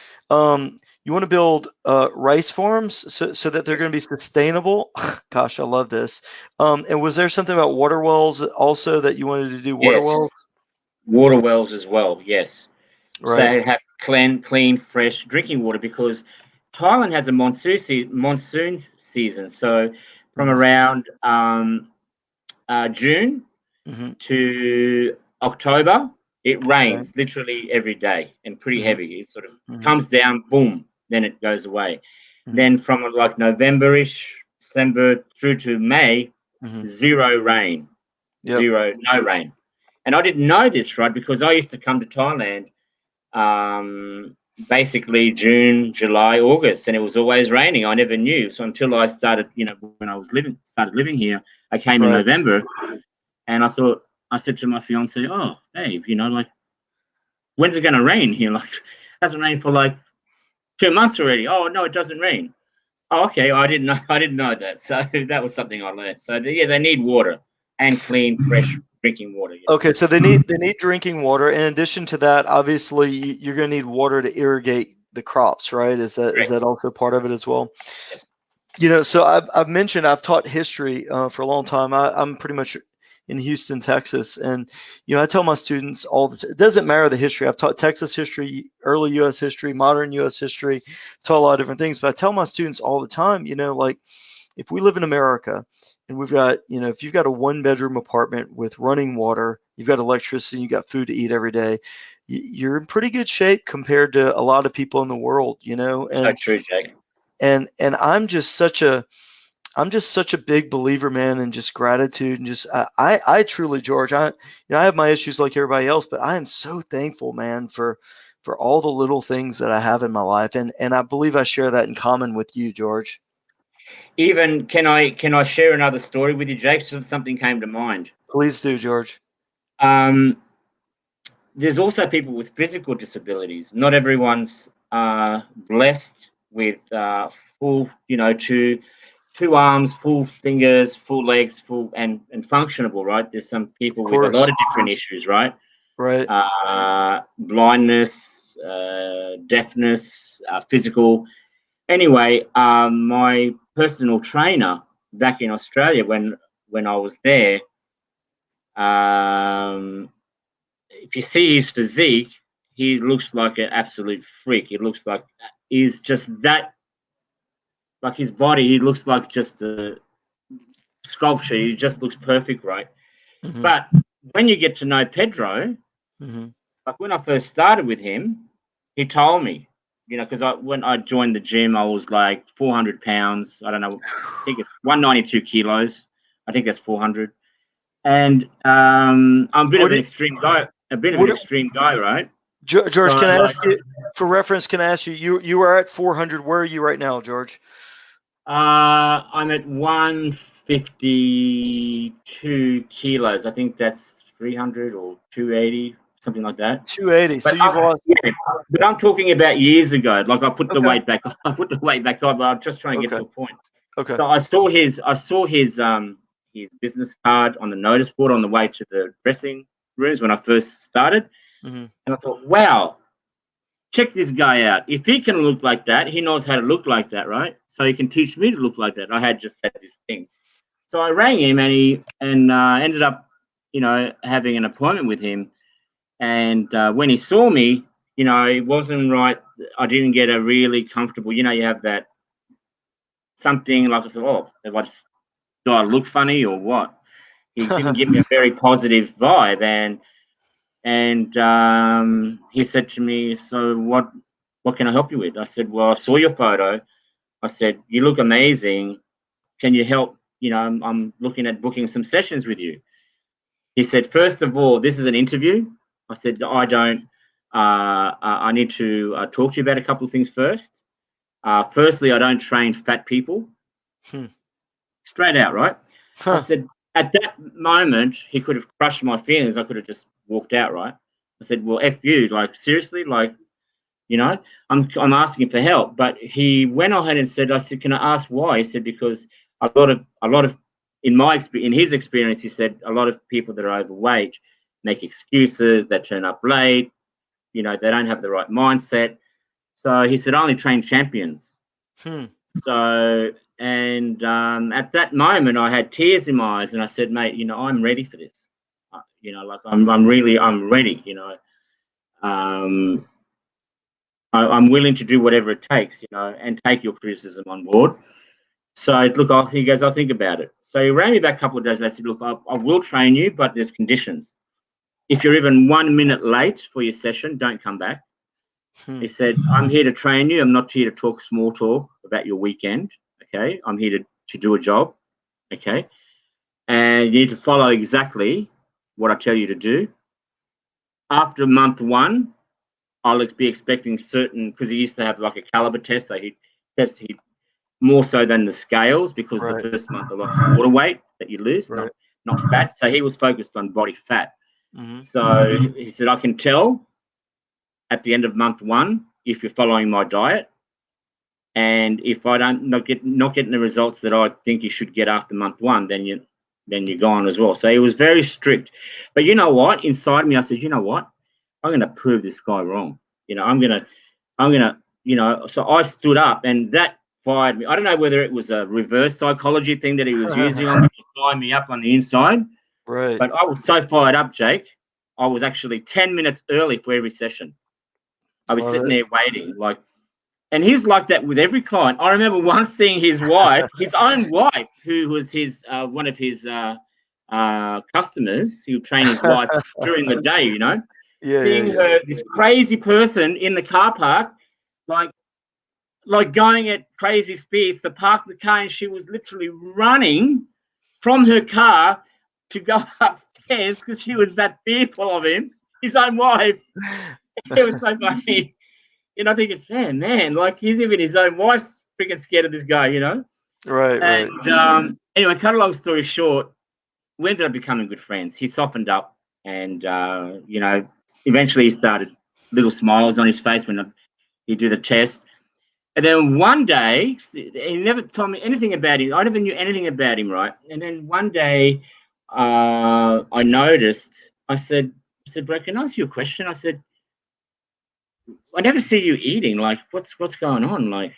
you want to build rice farms so that they're going to be sustainable. Gosh, I love this. And was there something about water wells also that you wanted to do water Yes. wells? Water wells as well. Yes. So Right. they have clean, fresh drinking water, because Thailand has a monsoon season. So from around June Mm-hmm. to October, it Right. rains literally every day, and pretty Mm-hmm. heavy. It sort of Mm-hmm. comes down, boom, then it goes away. Mm-hmm. Then from like November-ish, December through to May, Mm-hmm. zero rain, Yep. no rain. And I didn't know this, right? Because I used to come to Thailand basically June, July, August, and it was always raining. I never knew. So until I started, when I started living here, I came in Right. November, and I said to my fiance, "Oh, babe, like, when's it going to rain here? Like, it hasn't rained for like 2 months already. Oh no, it doesn't rain. Oh, okay. I didn't know. I didn't know that. So that was something I learned. So they need water, and clean, fresh drinking water. Okay, so they need drinking water. In addition to that, obviously you're going to need water to irrigate the crops, right? Is that also part of it as well? Yes. So I've taught history for a long time. I'm pretty much in Houston, Texas, and I tell my students it doesn't matter the history. I've taught Texas history, early U.S. history, modern U.S. history, taught a lot of different things. But I tell my students all the time, like, if we live in America and we've got, if you've got a 1-bedroom apartment with running water, you've got electricity, you've got food to eat every day, you're in pretty good shape compared to a lot of people in the world, So true, Jake. and I'm just such a big believer, man, in just gratitude and just I truly, George, I have my issues like everybody else, but I am so thankful, man, for all the little things that I have in my life, and I believe I share that in common with you, George. Even can I share another story with you, Jake? Something came to mind. Please do, George. There's also people with physical disabilities. Not everyone's blessed with full, two arms, full fingers, full legs, full and functionable, right? There's some people Of with a lot course. of different issues, right? Right. Blindness, deafness, physical. Anyway, my personal trainer back in Australia, when I was there, if you see his physique, he looks like an absolute freak. He looks like he's just that, like his body, he looks like just a sculpture. He just looks perfect, right? Mm-hmm. But when you get to know Pedro, Mm-hmm. like when I first started with him, he told me, because when I joined the gym, I was like 400 pounds. I don't know, I think it's 192 kilos. I think that's 400. And I'm a bit of an extreme guy. Right? George, So can I ask you, for reference? Can I ask you? You are at 400. Where are you right now, George? I'm at 152 kilos. I think that's 300 or 280, something like that. 280. So But you've lost. yeah, but I'm talking about years ago. Like I put the Okay. weight back. I put the weight back on, but I'm just trying to get Okay. to a point. Okay. So I saw his business card on the notice board on the way to the dressing rooms when I first started, Mm-hmm. and I thought, wow, check this guy out. If he can look like that, he knows how to look like that, right? So he can teach me to look like that. I had just had this thing. So I rang him, and he ended up, having an appointment with him. And when he saw me, it wasn't right. I didn't get a really comfortable. You have that something like I thought, do I look funny or what? He didn't give me a very positive vibe, and he said to me, "So what can I help you with?" I said, "Well, I saw your photo. I said you look amazing. Can you help? I'm looking at booking some sessions with you." He said, "First of all, this is an interview." I said, "I don't. I need to talk to you about a couple of things first. Firstly, I don't train fat people." Straight out, right? I said, at that moment, he could have crushed my feelings. I could have just walked out, right? I said, well, F you, like, seriously, like, I'm asking for help. But he went ahead and said, I said, can I ask why? He said, because a lot of in his experience, he said, a lot of people that are overweight make excuses, they turn up late, they don't have the right mindset. So he said, I only train champions. So, and at that moment, I had tears in my eyes, and I said, "Mate, I'm ready for this. Like I'm ready. I'm willing to do whatever it takes, and take your criticism on board." So, look, he goes, "I'll think about it." So he rang me back a couple of days. I said, "Look, I will train you, but there's conditions. If you're even 1 minute late for your session, don't come back." He said, "I'm here to train you. I'm not here to talk small talk about your weekend. Okay, I'm here to do a job. Okay, and you need to follow exactly what I tell you to do. After month one, I'll be expecting certain, because he used to have like a caliber test, so he more so than the scales, because the first month a lot of water weight that you lose, not fat. So he was focused on body fat. So he said, I can tell at the end of month one if you're following my diet, and if I don't not getting the results that I think you should get after month one, then you're gone as well. So he was very strict. But you know what? Inside me, I said, you know what? I'm going to prove this guy wrong. I'm going to, so I stood up, and that fired me. I don't know whether it was a reverse psychology thing that he was using on me to fire me up on the inside. Right. But I was so fired up, Jake. I was actually 10 minutes early for every session. I was sitting there waiting, like, and he's like that with every client. I remember once seeing his wife, his own wife, who was his one of his customers, who trained his wife during the day, seeing her, this crazy person in the car park, like going at crazy speeds to park the car, and she was literally running from her car to go upstairs because she was that fearful of him, his own wife. It was so funny. I think it's fair, man. Like, he's even his own wife's freaking scared of this guy, Right. And anyway, cut a long story short, we ended up becoming good friends. He softened up, and eventually he started little smiles on his face when he did the test. And then one day, he never told me anything about him. I never knew anything about him, right? And then one day, I noticed. I said, bro, can I ask you a question? I said, I never see you eating. Like, what's going on? Like,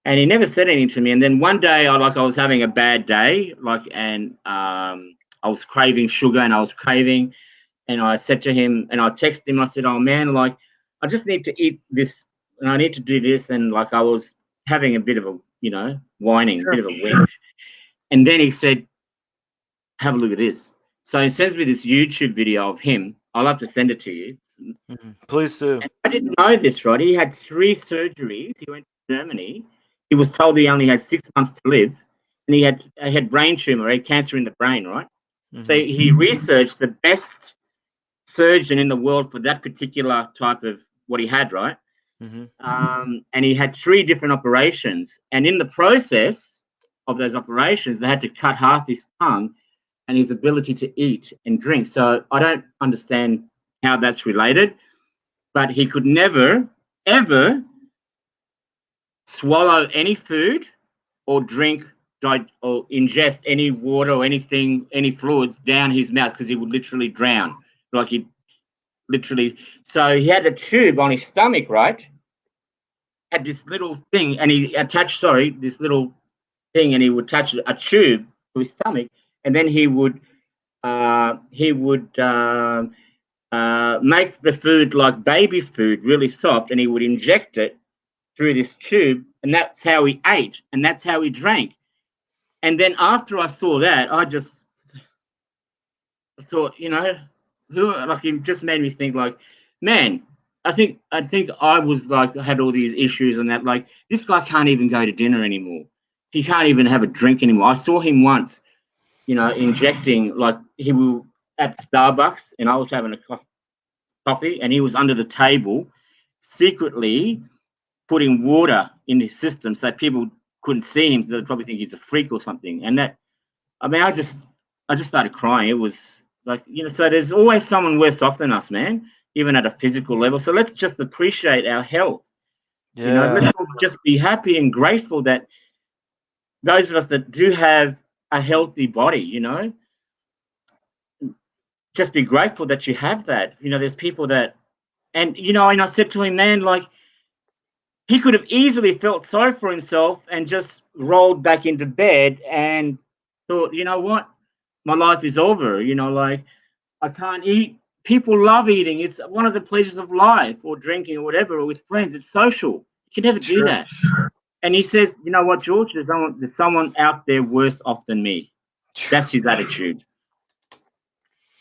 and he never said anything to me. And then one day, I was having a bad day, and I was craving sugar, and I was craving, and I said to him, and I texted him. I said, "Oh man, like, I just need to eat this, and I need to do this," and like I was having a bit of a, whining, a bit of a whinge. And then he said, "Have a look at this." So he sends me this YouTube video of him. I'll have to send it to you. Please do. And I didn't know this, right? He had 3 surgeries. He went to Germany. He was told he only had 6 months to live, and he had brain tumor, he had cancer in the brain, right? So he researched the best surgeon in the world for that particular type of what he had, right? And he had 3 different operations, and in the process of those operations, they had to cut half his tongue and his ability to eat and drink. So I don't understand how that's related, but he could never, ever swallow any food or drink or ingest any water or anything, any fluids down his mouth, because he would literally drown. Like he literally. So he had a tube on his stomach, right? Had this little thing, and he attached, this little thing, and he would attach a tube to his stomach, and then he would make the food like baby food, really soft, and he would inject it through this tube, and that's how he ate, and that's how he drank. And then after I saw that, I thought, it just made me think, like, man, I think I was like, I had all these issues and that, like, this guy can't even go to dinner anymore. He can't even have a drink anymore. I saw him once, injecting, like, he was at Starbucks and I was having a coffee, and he was under the table secretly putting water in his system so people couldn't see him, so they'd probably think he's a freak or something. And that, I mean, I just started crying. It was like, so there's always someone worse off than us, man, even at a physical level. So let's just appreciate our health. Yeah. Let's all just be happy and grateful that those of us that do have a healthy body, just be grateful that you have that. There's people that, and I said to him, man, like, he could have easily felt sorry for himself and just rolled back into bed and thought, you know what, my life is over. Like, I can't eat. People love eating. It's one of the pleasures of life, or drinking, or whatever, or with friends. It's social. You can never do that. And he says, you know what, George, there's someone out there worse off than me. That's his attitude.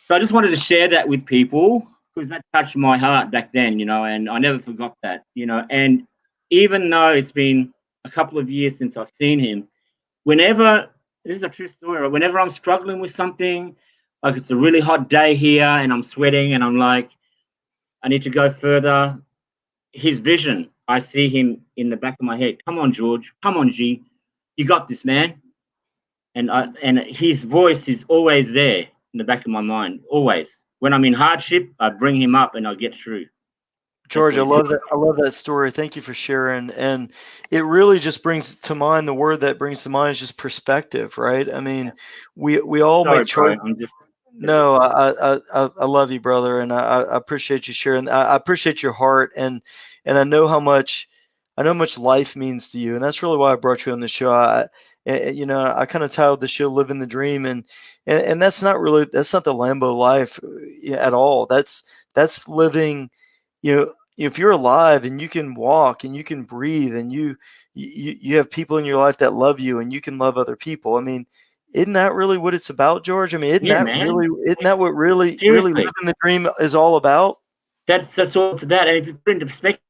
So I just wanted to share that with people, because that touched my heart back then, and I never forgot that, and even though it's been a couple of years since I've seen him, this is a true story, whenever I'm struggling with something, like it's a really hot day here and I'm sweating and I'm like, I need to go further, his vision, I see him in the back of my head. Come on, George. Come on, G. You got this, man. And his voice is always there in the back of my mind, always. When I'm in hardship, I bring him up and I get through. George, I love that. I love that story. Thank you for sharing. And it really just brings to mind, the word that brings to mind is just perspective, right? I mean, we all make choices. No, I love you, brother, and I appreciate you sharing. I appreciate your heart, and I know how much life means to you, and that's really why I brought you on the show. I kind of titled the show "Living the Dream," and that's not the Lambo life at all. That's living. If you're alive and you can walk and you can breathe and you have people in your life that love you and you can love other people. I mean, isn't that really what it's about, George? I mean, isn't that what really living the dream is all about? That's all it's about. And if you put into perspective,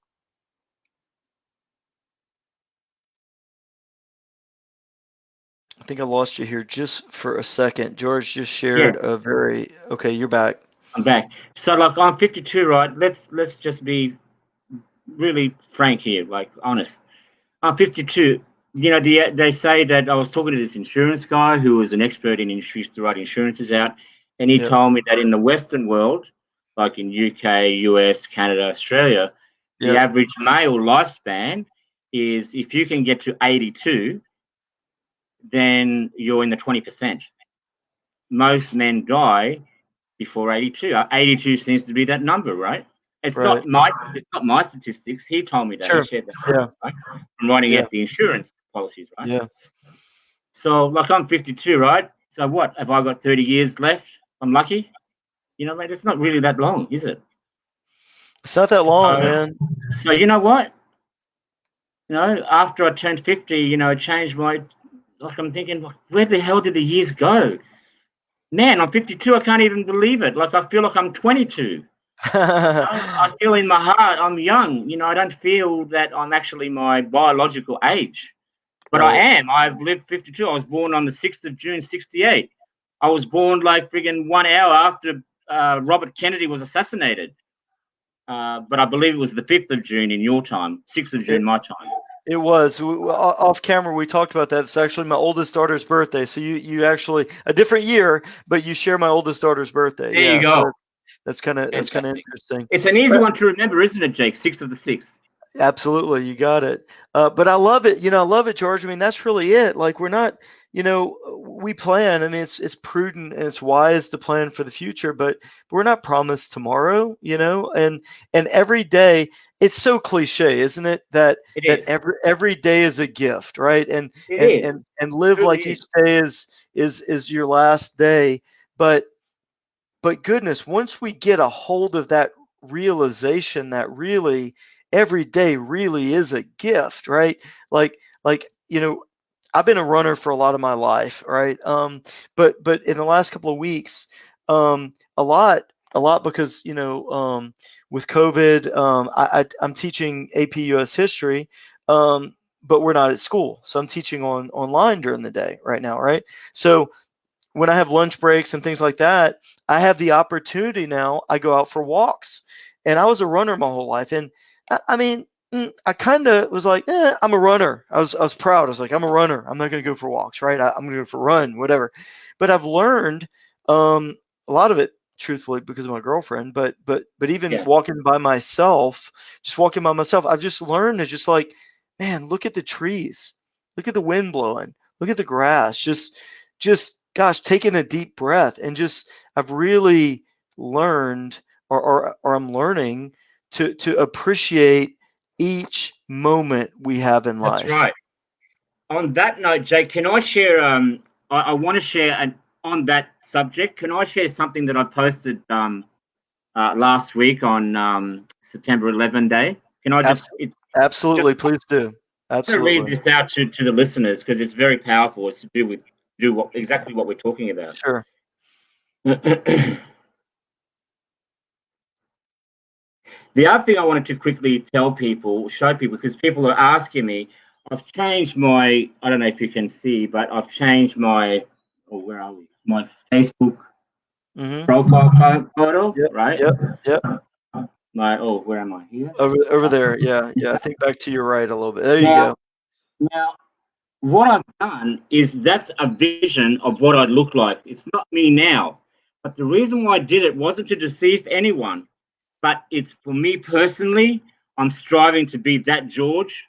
I think I lost you here just for a second. George just shared okay, you're back. I'm back. So, like, I'm 52, right? Let's just be really frank here, like, honest. I'm 52. They say that I was talking to this insurance guy who was an expert in insurance to write insurances out, and he told me that in the Western world, like in UK, US, Canada, Australia, the average male lifespan is, if you can get to 82, then you're in the 20%. Most men die before 82. 82 seems to be that number, right? It's not my statistics. He told me that. He shared that, right? I'm writing out the insurance policies, right? Yeah. So, like, I'm 52, right? So what? Have I got 30 years left? I'm lucky. Mate, it's not really that long, is it? It's not that long, man. So you know what? After I turned 50, it changed my. Like, I'm thinking, where the hell did the years go? Man, I'm 52. I can't even believe it. Like, I feel like I'm 22. I feel in my heart I'm young. I don't feel that I'm actually my biological age. But I am. I've lived 52. I was born on the 6th of June, 68. I was born like friggin' 1 hour after Robert Kennedy was assassinated. But I believe it was the 5th of June in your time, 6th of June my time. It was. Off camera, we talked about that. It's actually my oldest daughter's birthday. So you actually, a different year, but you share my oldest daughter's birthday. There you go. That's kind of Fantastic. interesting. It's an easy one to remember, isn't it, Jake? 6 of the 6th. Absolutely, you got it. But I love it. I love it, George. I mean, that's really it. Like we're not, we plan. I mean, it's prudent and it's wise to plan for the future, but we're not promised tomorrow. And every day, it's so cliche, isn't it? That It that is. every day is a gift, right? And It and is. and and live Truly like each is. day is your last day. But goodness, once we get a hold of that realization that really every day really is a gift, right? Like I've been a runner for a lot of my life, right? But in the last couple of weeks, a lot because with COVID, I'm teaching AP US history, but we're not at school, so I'm teaching online during the day right now, right? So when I have lunch breaks and things like that, I have the opportunity now. I go out for walks, and I was a runner my whole life. And I mean, I kind of was like, I'm a runner. I was proud. I was like, I'm a runner. I'm not going to go for walks, right? I'm going to go for run, whatever. But I've learned a lot of it, truthfully, because of my girlfriend. But even Yeah. walking by myself, just walking by myself, I've just learned to just like, man, look at the trees, look at the wind blowing, look at the grass, just gosh, taking a deep breath and just I've really learned or I'm learning to appreciate each moment we have in That's life. right. On that note, Jake, can I share? I want to share on that subject. Can I share something that I posted last week on September 11 day? Can I just? It's just Absolutely, please do. to read Absolutely. this out to the listeners because it's very powerful. It's to do exactly what we're talking about. Sure. The other thing I wanted to quickly show people, because people are asking me, I've changed I don't know if you can see, but I've changed where are we? My Facebook Mm-hmm. profile photo, Yep. right? Yep. Yep. Where am I here? Over there. Yeah. Yeah. I think back to your right a little bit. There you Now, go. now, what I've done is that's a vision of what I'd look like. It's not me now. But the reason why I did it wasn't to deceive anyone, but it's for me personally. I'm striving to be that George.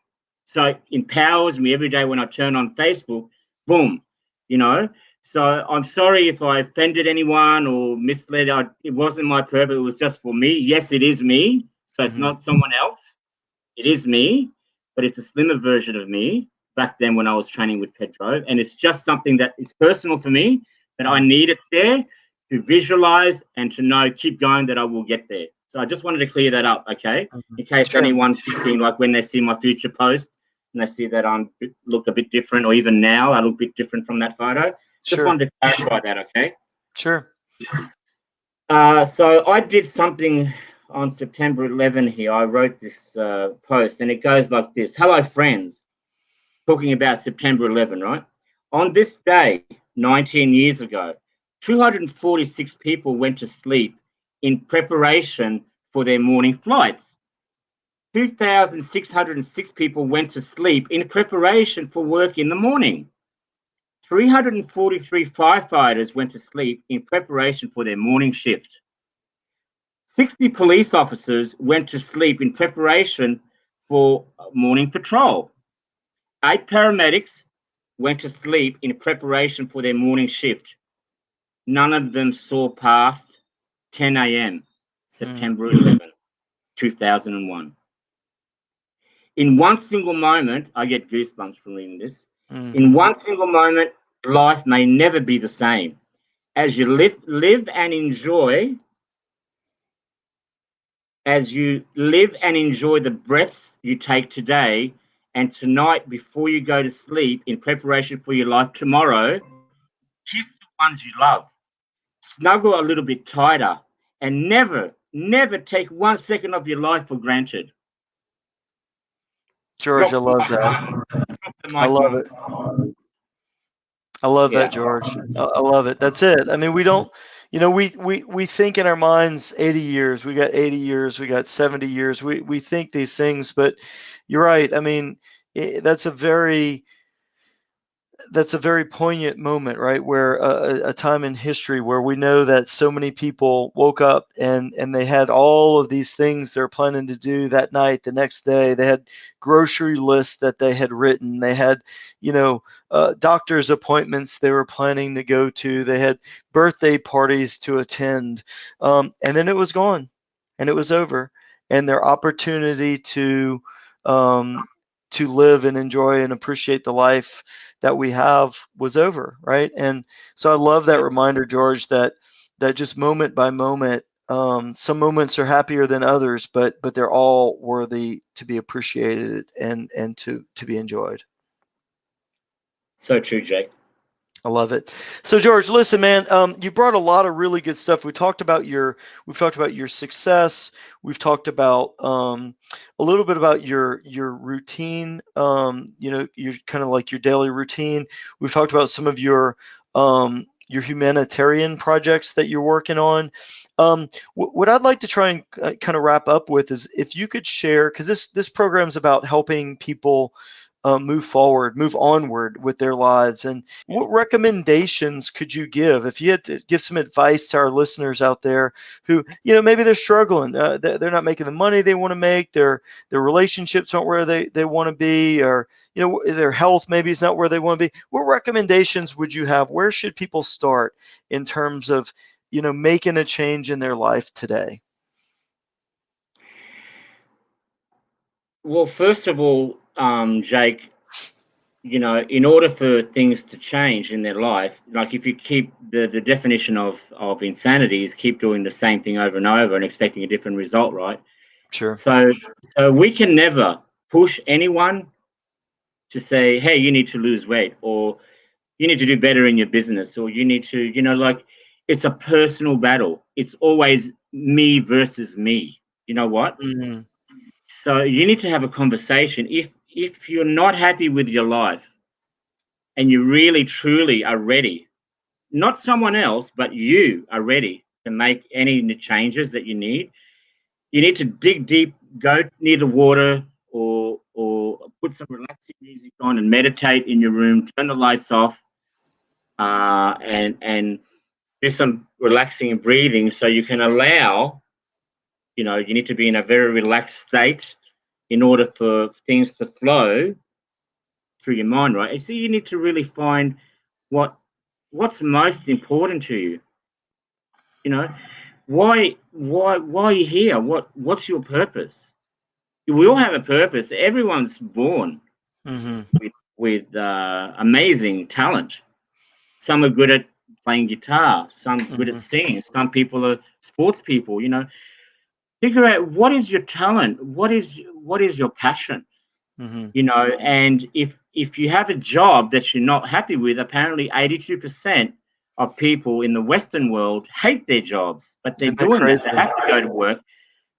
So it empowers me every day when I turn on Facebook, boom, you know. So I'm sorry if I offended anyone or misled. It wasn't my purpose. It was just for me. Yes, it is me. So it's Mm-hmm. not someone else. It is me, but it's a slimmer version of me back then when I was training with Pedro. And it's just something that it's personal for me, that I need it there to visualize and to know, keep going, that I will get there. So I just wanted to clear that up, okay? In case Sure. anyone's thinking, like when they see my future post and they see that I look a bit different, or even now I look a bit different from that photo. Just Sure. wanted to clarify that, okay? Sure. So I did something on September 11 here. I wrote this post, and it goes like this. Hello, friends. Talking about September 11, right? On this day, 19 years ago, 246 people went to sleep in preparation for their morning flights. 2,606 people went to sleep in preparation for work in the morning. 343 firefighters went to sleep in preparation for their morning shift. 60 police officers went to sleep in preparation for morning patrol. 8 paramedics went to sleep in preparation for their morning shift. None of them saw past 10 a.m., September 11, 2001. In one single moment, I get goosebumps from reading this. In one single moment, life may never be the same. As you live and enjoy the breaths you take today and tonight before you go to sleep in preparation for your life tomorrow, kiss the ones you love, snuggle a little bit tighter, and never, never take 1 second of your life for granted. George, I Drop the love mic, that. drop the I mic, love Mum. it. I love that, Yeah. George. I love it. That's it. I mean, we don't, we think in our minds 80 years, we got 80 years, we got 70 years. We think these things, but you're right. I mean, that's a very, that's a very poignant moment, right? Where a time in history where we know that so many people woke up and they had all of these things they're planning to do that night, the next day. They had grocery lists that they had written. They had, doctor's appointments they were planning to go to. They had birthday parties to attend, and then it was gone, and it was over, and their opportunity to live and enjoy and appreciate the life that we have was over, right? And so I love that reminder, George, that just moment by moment, some moments are happier than others, but they're all worthy to be appreciated and to be enjoyed. So true, Jake. I love it. So George, listen, man, you brought a lot of really good stuff. We've talked about your success. We've talked about a little bit about your routine. You're kind of like your daily routine. We've talked about some of your humanitarian projects that you're working on. What I'd like to try and kind of wrap up with is if you could share, because this program is about helping people move forward, move onward with their lives. And what recommendations could you give if you had to give some advice to our listeners out there who, maybe they're struggling, they're not making the money they want to make, their relationships aren't where they want to be, or their health maybe is not where they want to be. What recommendations would you have? Where should people start in terms of making a change in their life today? Well, first of all, Jake, in order for things to change in their life, like if you keep the definition of insanity is keep doing the same thing over and over and expecting a different result, right? Sure. So we can never push anyone to say, hey, you need to lose weight, or you need to do better in your business, or you need to, it's a personal battle. It's always me versus me. You know what? Mm-hmm. So you need to have a conversation. If you're not happy with your life and you really truly are ready, not someone else, but you are ready to make any changes that you need to dig deep, go near the water, or put some relaxing music on and meditate in your room, turn the lights off, and do some relaxing and breathing so you can allow, you need to be in a very relaxed state in order for things to flow through your mind, right? So you need to really find what's most important to you. Why are you here? What's your purpose? We all have a purpose. Everyone's born with amazing talent. Some are good at playing guitar, some good at singing, some people are sports people. Figure out what is your talent, what is your passion. And if you have a job that you're not happy with, apparently 82% of people in the Western world hate their jobs, but they're doing that. They have to go to work.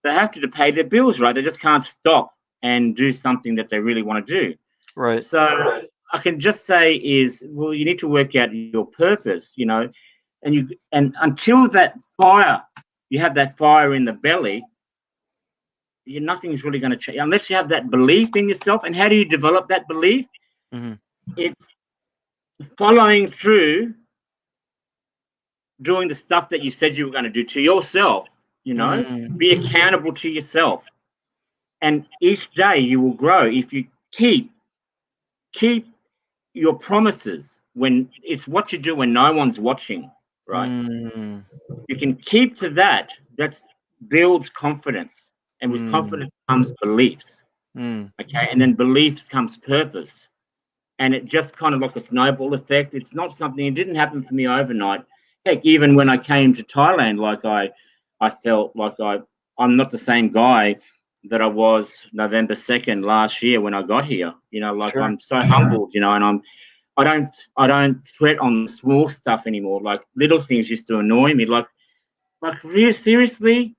They have to pay their bills, right? They just can't stop and do something that they really want to do. Right. So I can just say you need to work out your purpose, and until that fire, you have that fire in the belly, nothing's really going to change unless you have that belief in yourself. And how do you develop that belief? It's following through, doing the stuff that you said you were going to do to yourself. Be accountable to yourself, and each day you will grow if you keep your promises when it's what you do when no one's watching, right? You can keep to that. That builds confidence, and with confidence comes beliefs. Okay, and then beliefs comes purpose, and it just kind of like a snowball effect. It's not something. It didn't happen for me overnight. Heck, even when I came to Thailand, like I felt like I'm not the same guy that I was November 2nd last year when I got here. Sure. I'm so humbled, and I don't fret on the small stuff anymore. Like little things used to annoy me. Like really seriously,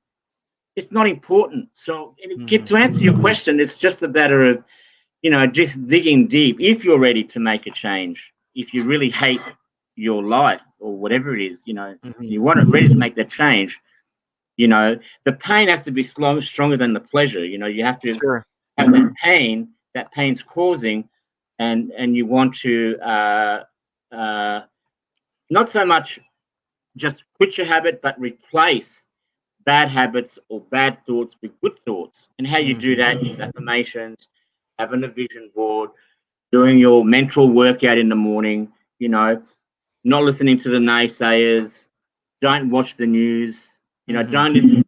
it's not important. So to answer your question, it's just a matter of, just digging deep. If you're ready to make a change, if you really hate your life or whatever it is, you want it ready to make that change, the pain has to be stronger than the pleasure. You have to have that pain's causing and you want to not so much just quit your habit, but replace bad habits or bad thoughts with good thoughts. And how you do that is affirmations, having a vision board, doing your mental workout in the morning, you know, not listening to the naysayers, don't watch the news, you know, don't listen,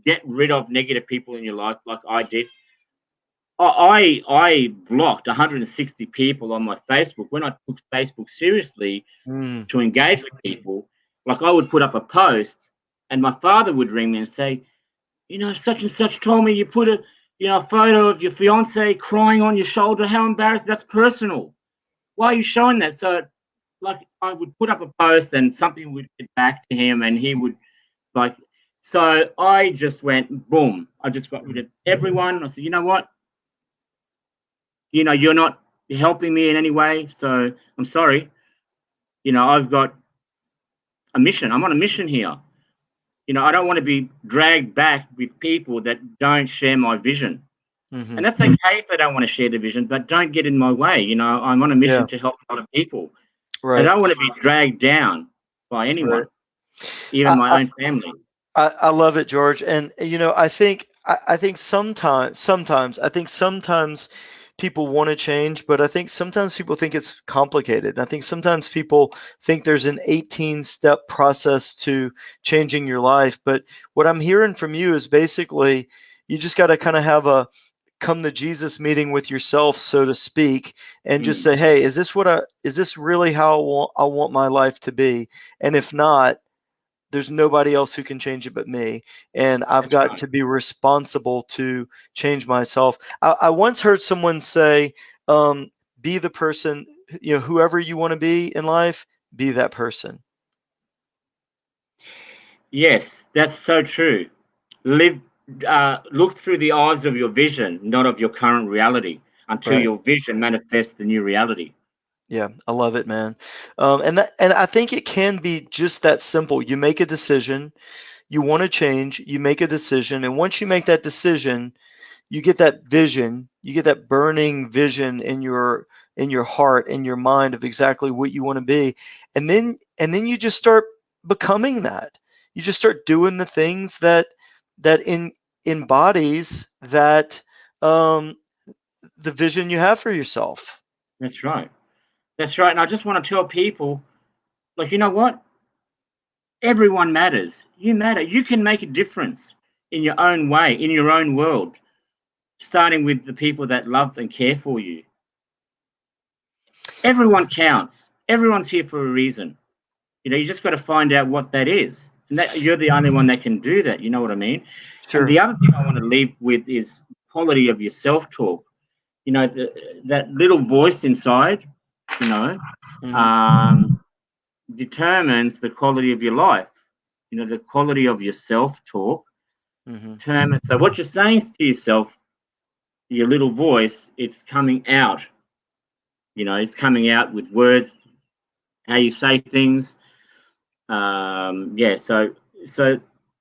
get rid of negative people in your life like I did. I blocked 160 people on my Facebook when I took Facebook seriously to engage with people. Like I would put up a post and my father would ring me and say, you know, such and such told me you put a, you know, a photo of your fiance crying on your shoulder. How embarrassing. That's personal. Why are you showing that? So like I would put up a post and something would get back to him and he would like, so I just went boom. I just got rid of everyone. I said, you know what? You know, you're not helping me in any way. So I'm sorry. You know, I've got a mission. I'm on a mission here. You know, I don't want to be dragged back with people that don't share my vision. And that's okay if they don't want to share the vision, but don't get in my way. You know, I'm on a mission to help other people. Right. I don't want to be dragged down by anyone, even my own family. I love it, George. And, you know, I think sometimes people want to change, but I think sometimes people think it's complicated. I think sometimes people think there's an 18-step process to changing your life. But what I'm hearing from you is basically you just got to kind of have a come to Jesus meeting with yourself, so to speak, and just say, hey, is this really how I want my life to be? And if not, there's nobody else who can change it but me. And I've got to be responsible to change myself. I once heard someone say, be the person, you know, whoever you want to be in life, be that person. Yes, that's so true. Look through the eyes of your vision, not of your current reality, until your vision manifests the new reality. Yeah, I love it, man. And I think it can be just that simple. You make a decision, you want to change, you make a decision, and once you make that decision, you get that vision, you get that burning vision in your heart, in your mind of exactly what you want to be, and then you just start becoming that. You just start doing the things that embodies that the vision you have for yourself. That's right. That's right. And I just want to tell people, like, you know what? Everyone matters. You matter. You can make a difference in your own way, in your own world, starting with the people that love and care for you. Everyone counts. Everyone's here for a reason. You know, you just got to find out what that is. And that you're the only one that can do that. You know what I mean? Sure. And the other thing I want to leave with is quality of your self-talk. You know, that little voice inside, you know, determines the quality of your life. You know, the quality of your self-talk determines. So what you're saying to yourself, your little voice, it's coming out. You know, it's coming out with words, how you say things. So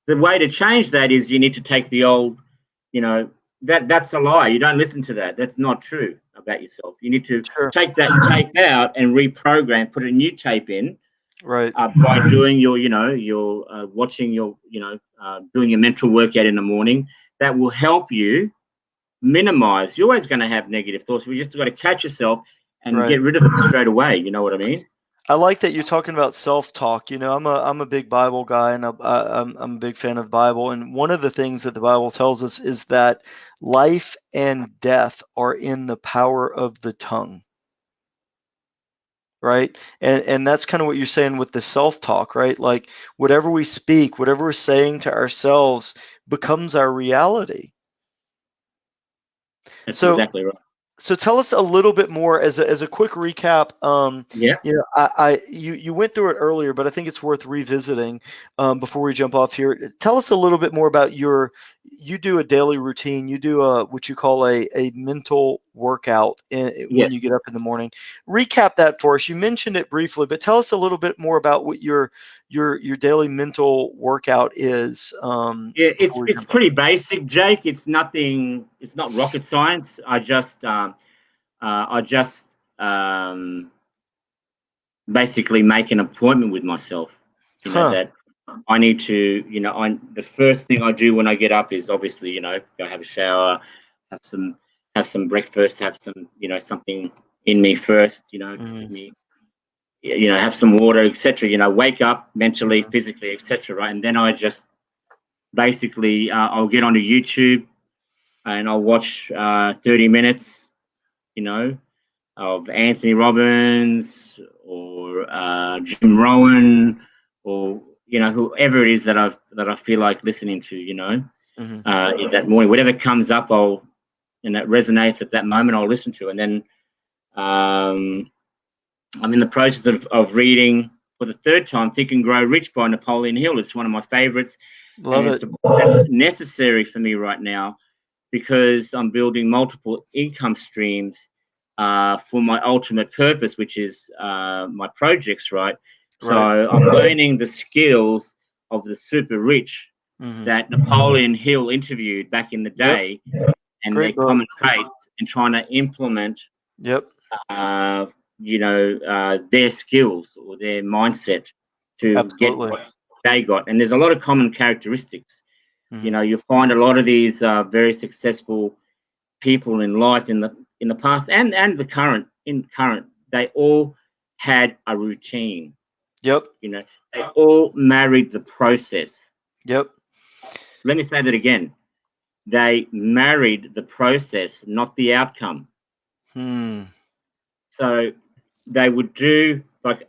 the way to change that is you need to take the old, you know, that's a lie. You don't listen to that. That's not true about yourself. You need to take that tape out and reprogram, put a new tape in. Right. By doing your, you know, watching your, you know, doing your mental workout in the morning. That will help you minimize. You're always going to have negative thoughts. We just got to catch yourself and get rid of it straight away. You know what I mean? I like that you're talking about self-talk. You know, I'm a big Bible guy, and I'm a big fan of the Bible. And one of the things that the Bible tells us is that life and death are in the power of the tongue. Right? And that's kind of what you're saying with the self-talk, right? Like whatever we speak, whatever we're saying to ourselves becomes our reality. That's exactly right. So tell us a little bit more as a quick recap. You know, you went through it earlier, but I think it's worth revisiting before we jump off here. Tell us a little bit more about you do a daily routine. You do what you call a mental workout when you get up in the morning. Recap that for us. You mentioned it briefly, but tell us a little bit more about what your daily mental workout is. It's pretty basic, Jake. It's nothing. It's not rocket science. I just basically make an appointment with myself. That I need to, the first thing I do when I get up is obviously, go have a shower, have some breakfast, have some, something in me first, give me, have some water, etc. Wake up mentally, physically, etc. Right, and then I just basically I'll get onto YouTube and I'll watch 30 minutes, of Anthony Robbins or Jim Rohn or whoever it is that I feel like listening to, in that morning, whatever comes up, and that resonates at that moment, I'll listen to. And then I'm in the process of reading for the third time Think and Grow Rich by Napoleon Hill. It's one of my favorites. Love it. It's a book that's necessary for me right now because I'm building multiple income streams for my ultimate purpose, which is my projects, right? So I'm learning the skills of the super rich that Napoleon Hill interviewed back in the day, and they commentate and trying to implement, their skills or their mindset to get what they got. And there's a lot of common characteristics. You'll find a lot of these very successful people in life in the past and the current, they all had a routine. They all married the process. Let me say that again. They married the process, not the outcome. So they would do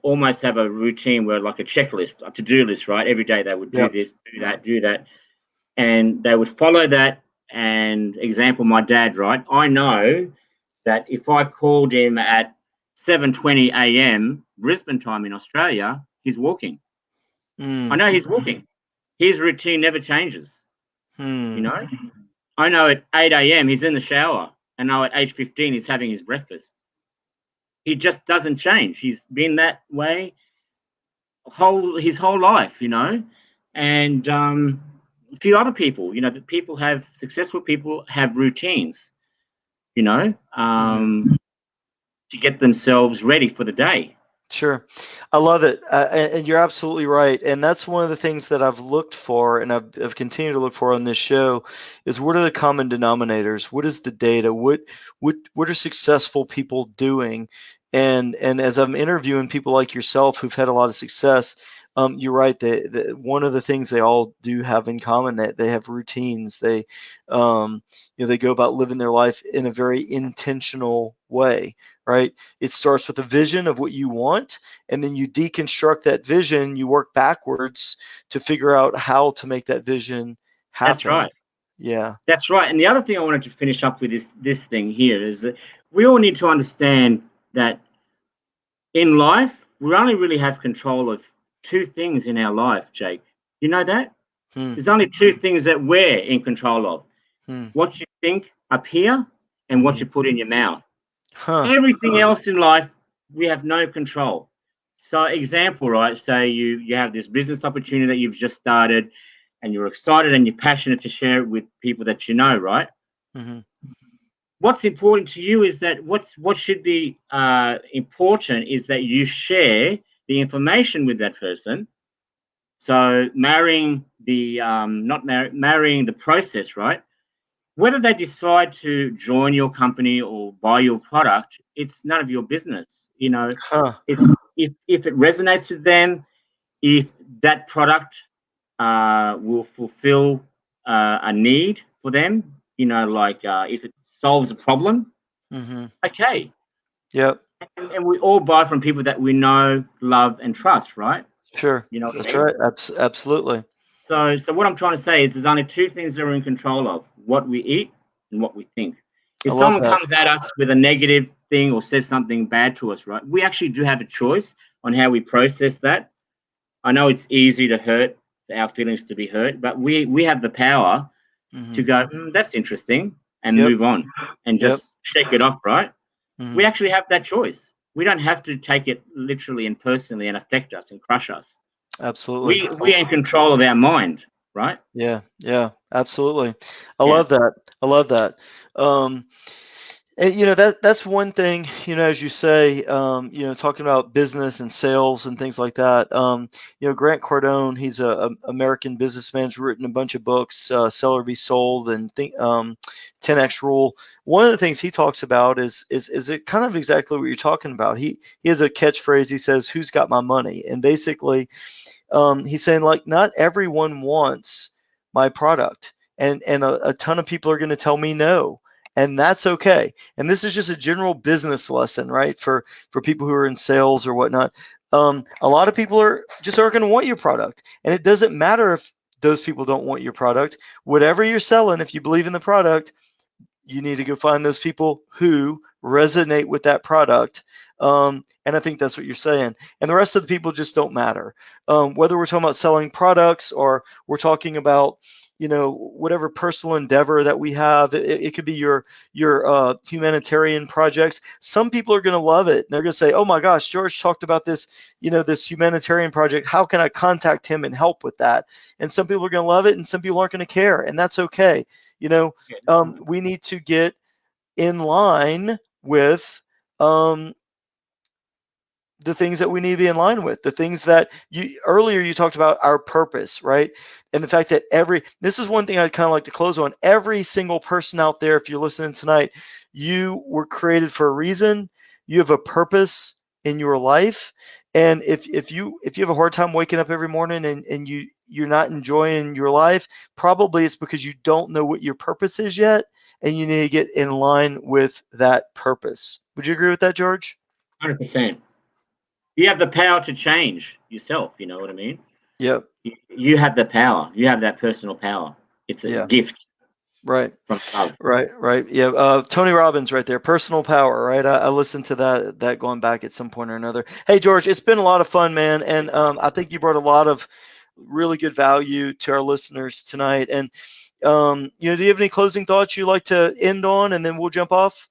almost have a routine where like a checklist, a to-do list, right? Every day they would do this, do that. And they would follow that. And example, my dad, right? I know that if I called him at 7:20 a.m. Brisbane time in Australia, he's walking. I know he's walking. His routine never changes. I know at 8 a.m. he's in the shower, and now at 8:15 he's having his breakfast. He just doesn't change. He's been that way his whole life, and a few other people, successful people have routines, to get themselves ready for the day. Sure. I love it. And you're absolutely right. And that's one of the things that I've looked for and I've continued to look for on this show is what are the common denominators? What is the data? What are successful people doing? And as I'm interviewing people like yourself who've had a lot of success, you're right. One of the things they all do have in common that they have routines. They, they go about living their life in a very intentional way, right? It starts with a vision of what you want, and then you deconstruct that vision. You work backwards to figure out how to make that vision happen. That's right. Yeah. That's right. And the other thing I wanted to finish up with this thing here is that we all need to understand that in life, we only really have control of two things in our life, Jake. You know that? There's only two things that we're in control of. What you think up here and what you put in your mouth. Everything else in life, we have no control. So example, right? Say you have this business opportunity that you've just started and you're excited and you're passionate to share it with people that you know, right? What's important to you is that what should be important is that you share the information with that person. So marrying the marrying the process, right? Whether they decide to join your company or buy your product, it's none of your business. It's if it resonates with them, if that product will fulfill a need for them, if it solves a problem, okay. Yep. And we all buy from people that we know, love, and trust, right? Sure. That's right. Absolutely. So what I'm trying to say is there's only two things that we're in control of: what we eat and what we think. If someone comes at us with a negative thing or says something bad to us, right, we actually do have a choice on how we process that. I know it's easy to hurt, our feelings to be hurt, but we have the power to go, that's interesting, and move on and just shake it off, right? We actually have that choice. We don't have to take it literally and personally and affect us and crush us. Absolutely. We're in control of our mind, right? Yeah, absolutely. I love that. And that's one thing, as you say, talking about business and sales and things like that. Grant Cardone, he's a American businessman, has written a bunch of books, Sell or Be Sold, and 10X Rule. One of the things he talks about is it kind of exactly what you're talking about. He has a catchphrase. He says, "Who's got my money?" And basically, he's saying, like, not everyone wants my product, and a ton of people are going to tell me no, and that's okay. And this is just a general business lesson, right? For people who are in sales or whatnot. A lot of people aren't going to want your product, and it doesn't matter if those people don't want your product. Whatever you're selling, if you believe in the product, you need to go find those people who resonate with that product. And I think that's what you're saying. And the rest of the people just don't matter. Whether we're talking about selling products or we're talking about, whatever personal endeavor that we have, it could be your humanitarian projects. Some people are going to love it. And they're going to say, "Oh my gosh, George talked about this, this humanitarian project. How can I contact him and help with that?" And some people are going to love it, and some people aren't going to care. And that's okay. We need to get in line with the things that we need to be in line with, the things that earlier you talked about, our purpose, right? And the fact that this is one thing I'd kind of like to close on. Every single person out there, if you're listening tonight, you were created for a reason. You have a purpose in your life. And if you have a hard time waking up every morning and you're not enjoying your life, probably it's because you don't know what your purpose is yet, and you need to get in line with that purpose. Would you agree with that, George? 100%. You have the power to change yourself. You know what I mean? Yep. You have the power. You have that personal power. It's a gift. Right. From love. Right. Yeah. Tony Robbins right there. Personal power, right? I listened to that going back at some point or another. Hey, George, it's been a lot of fun, man. And I think you brought a lot of really good value to our listeners tonight. And, do you have any closing thoughts you'd like to end on, and then we'll jump off?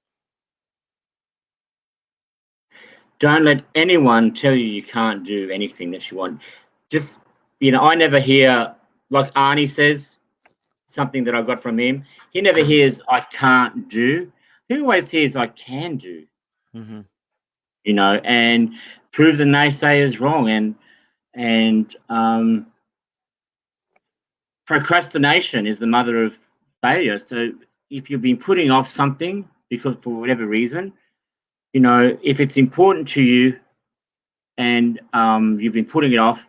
Don't let anyone tell you can't do anything that you want. Just, I never hear, like Arnie says, something that I got from him. He never hears, "I can't do." He always hears, "I can do." Mm-hmm. And prove the naysayers wrong. And procrastination is the mother of failure. So if you've been putting off something because for whatever reason, if it's important to you and you've been putting it off,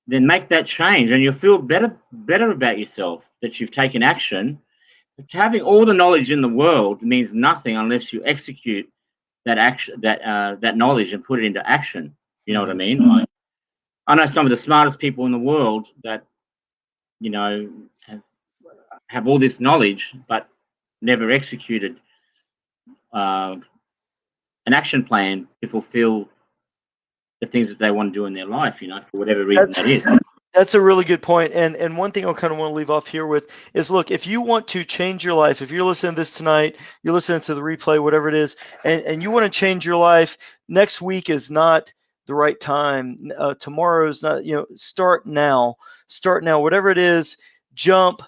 then make that change, and you'll feel better about yourself that you've taken action. But having all the knowledge in the world means nothing unless you execute that action, that knowledge, and put it into action. You know what I mean? Like, I know some of the smartest people in the world that have all this knowledge but never executed an action plan to fulfill the things that they want to do in their life, for whatever reason that is. That's a really good point. And one thing I kind of want to leave off here with is, look, if you want to change your life, if you're listening to this tonight, you're listening to the replay, whatever it is, and you want to change your life, next week is not the right time. Tomorrow's not, start now. Start now. Whatever it is, jump,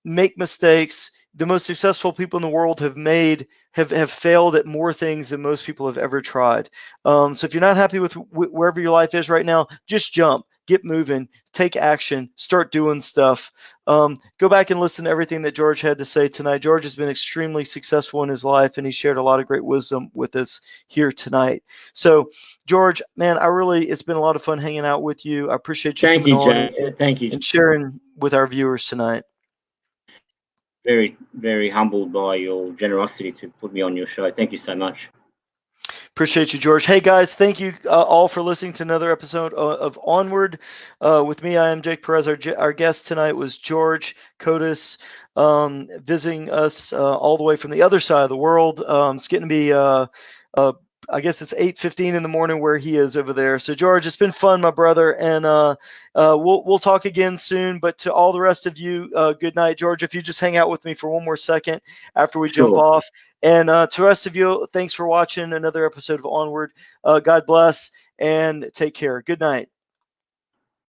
make mistakes. The most successful people in the world have failed at more things than most people have ever tried. So if you're not happy with wherever your life is right now, just jump, get moving, take action, start doing stuff. Go back and listen to everything that George had to say tonight. George has been extremely successful in his life, and he shared a lot of great wisdom with us here tonight. So, George, man, it's been a lot of fun hanging out with you. I appreciate you coming on. Jay. Thank you. And sharing with our viewers tonight. Very, very humbled by your generosity to put me on your show. Thank you so much. Appreciate you, George. Hey, guys, thank you all for listening to another episode of Onward. With me, I am Jake Perez. Our guest tonight was George Kotis, visiting us all the way from the other side of the world. It's getting to be I guess it's 8:15 in the morning where he is over there. So, George, it's been fun, my brother, and we'll talk again soon. But to all the rest of you, good night, George. If you just hang out with me for one more second after we jump off, and to the rest of you, thanks for watching another episode of Onward. God bless and take care. Good night.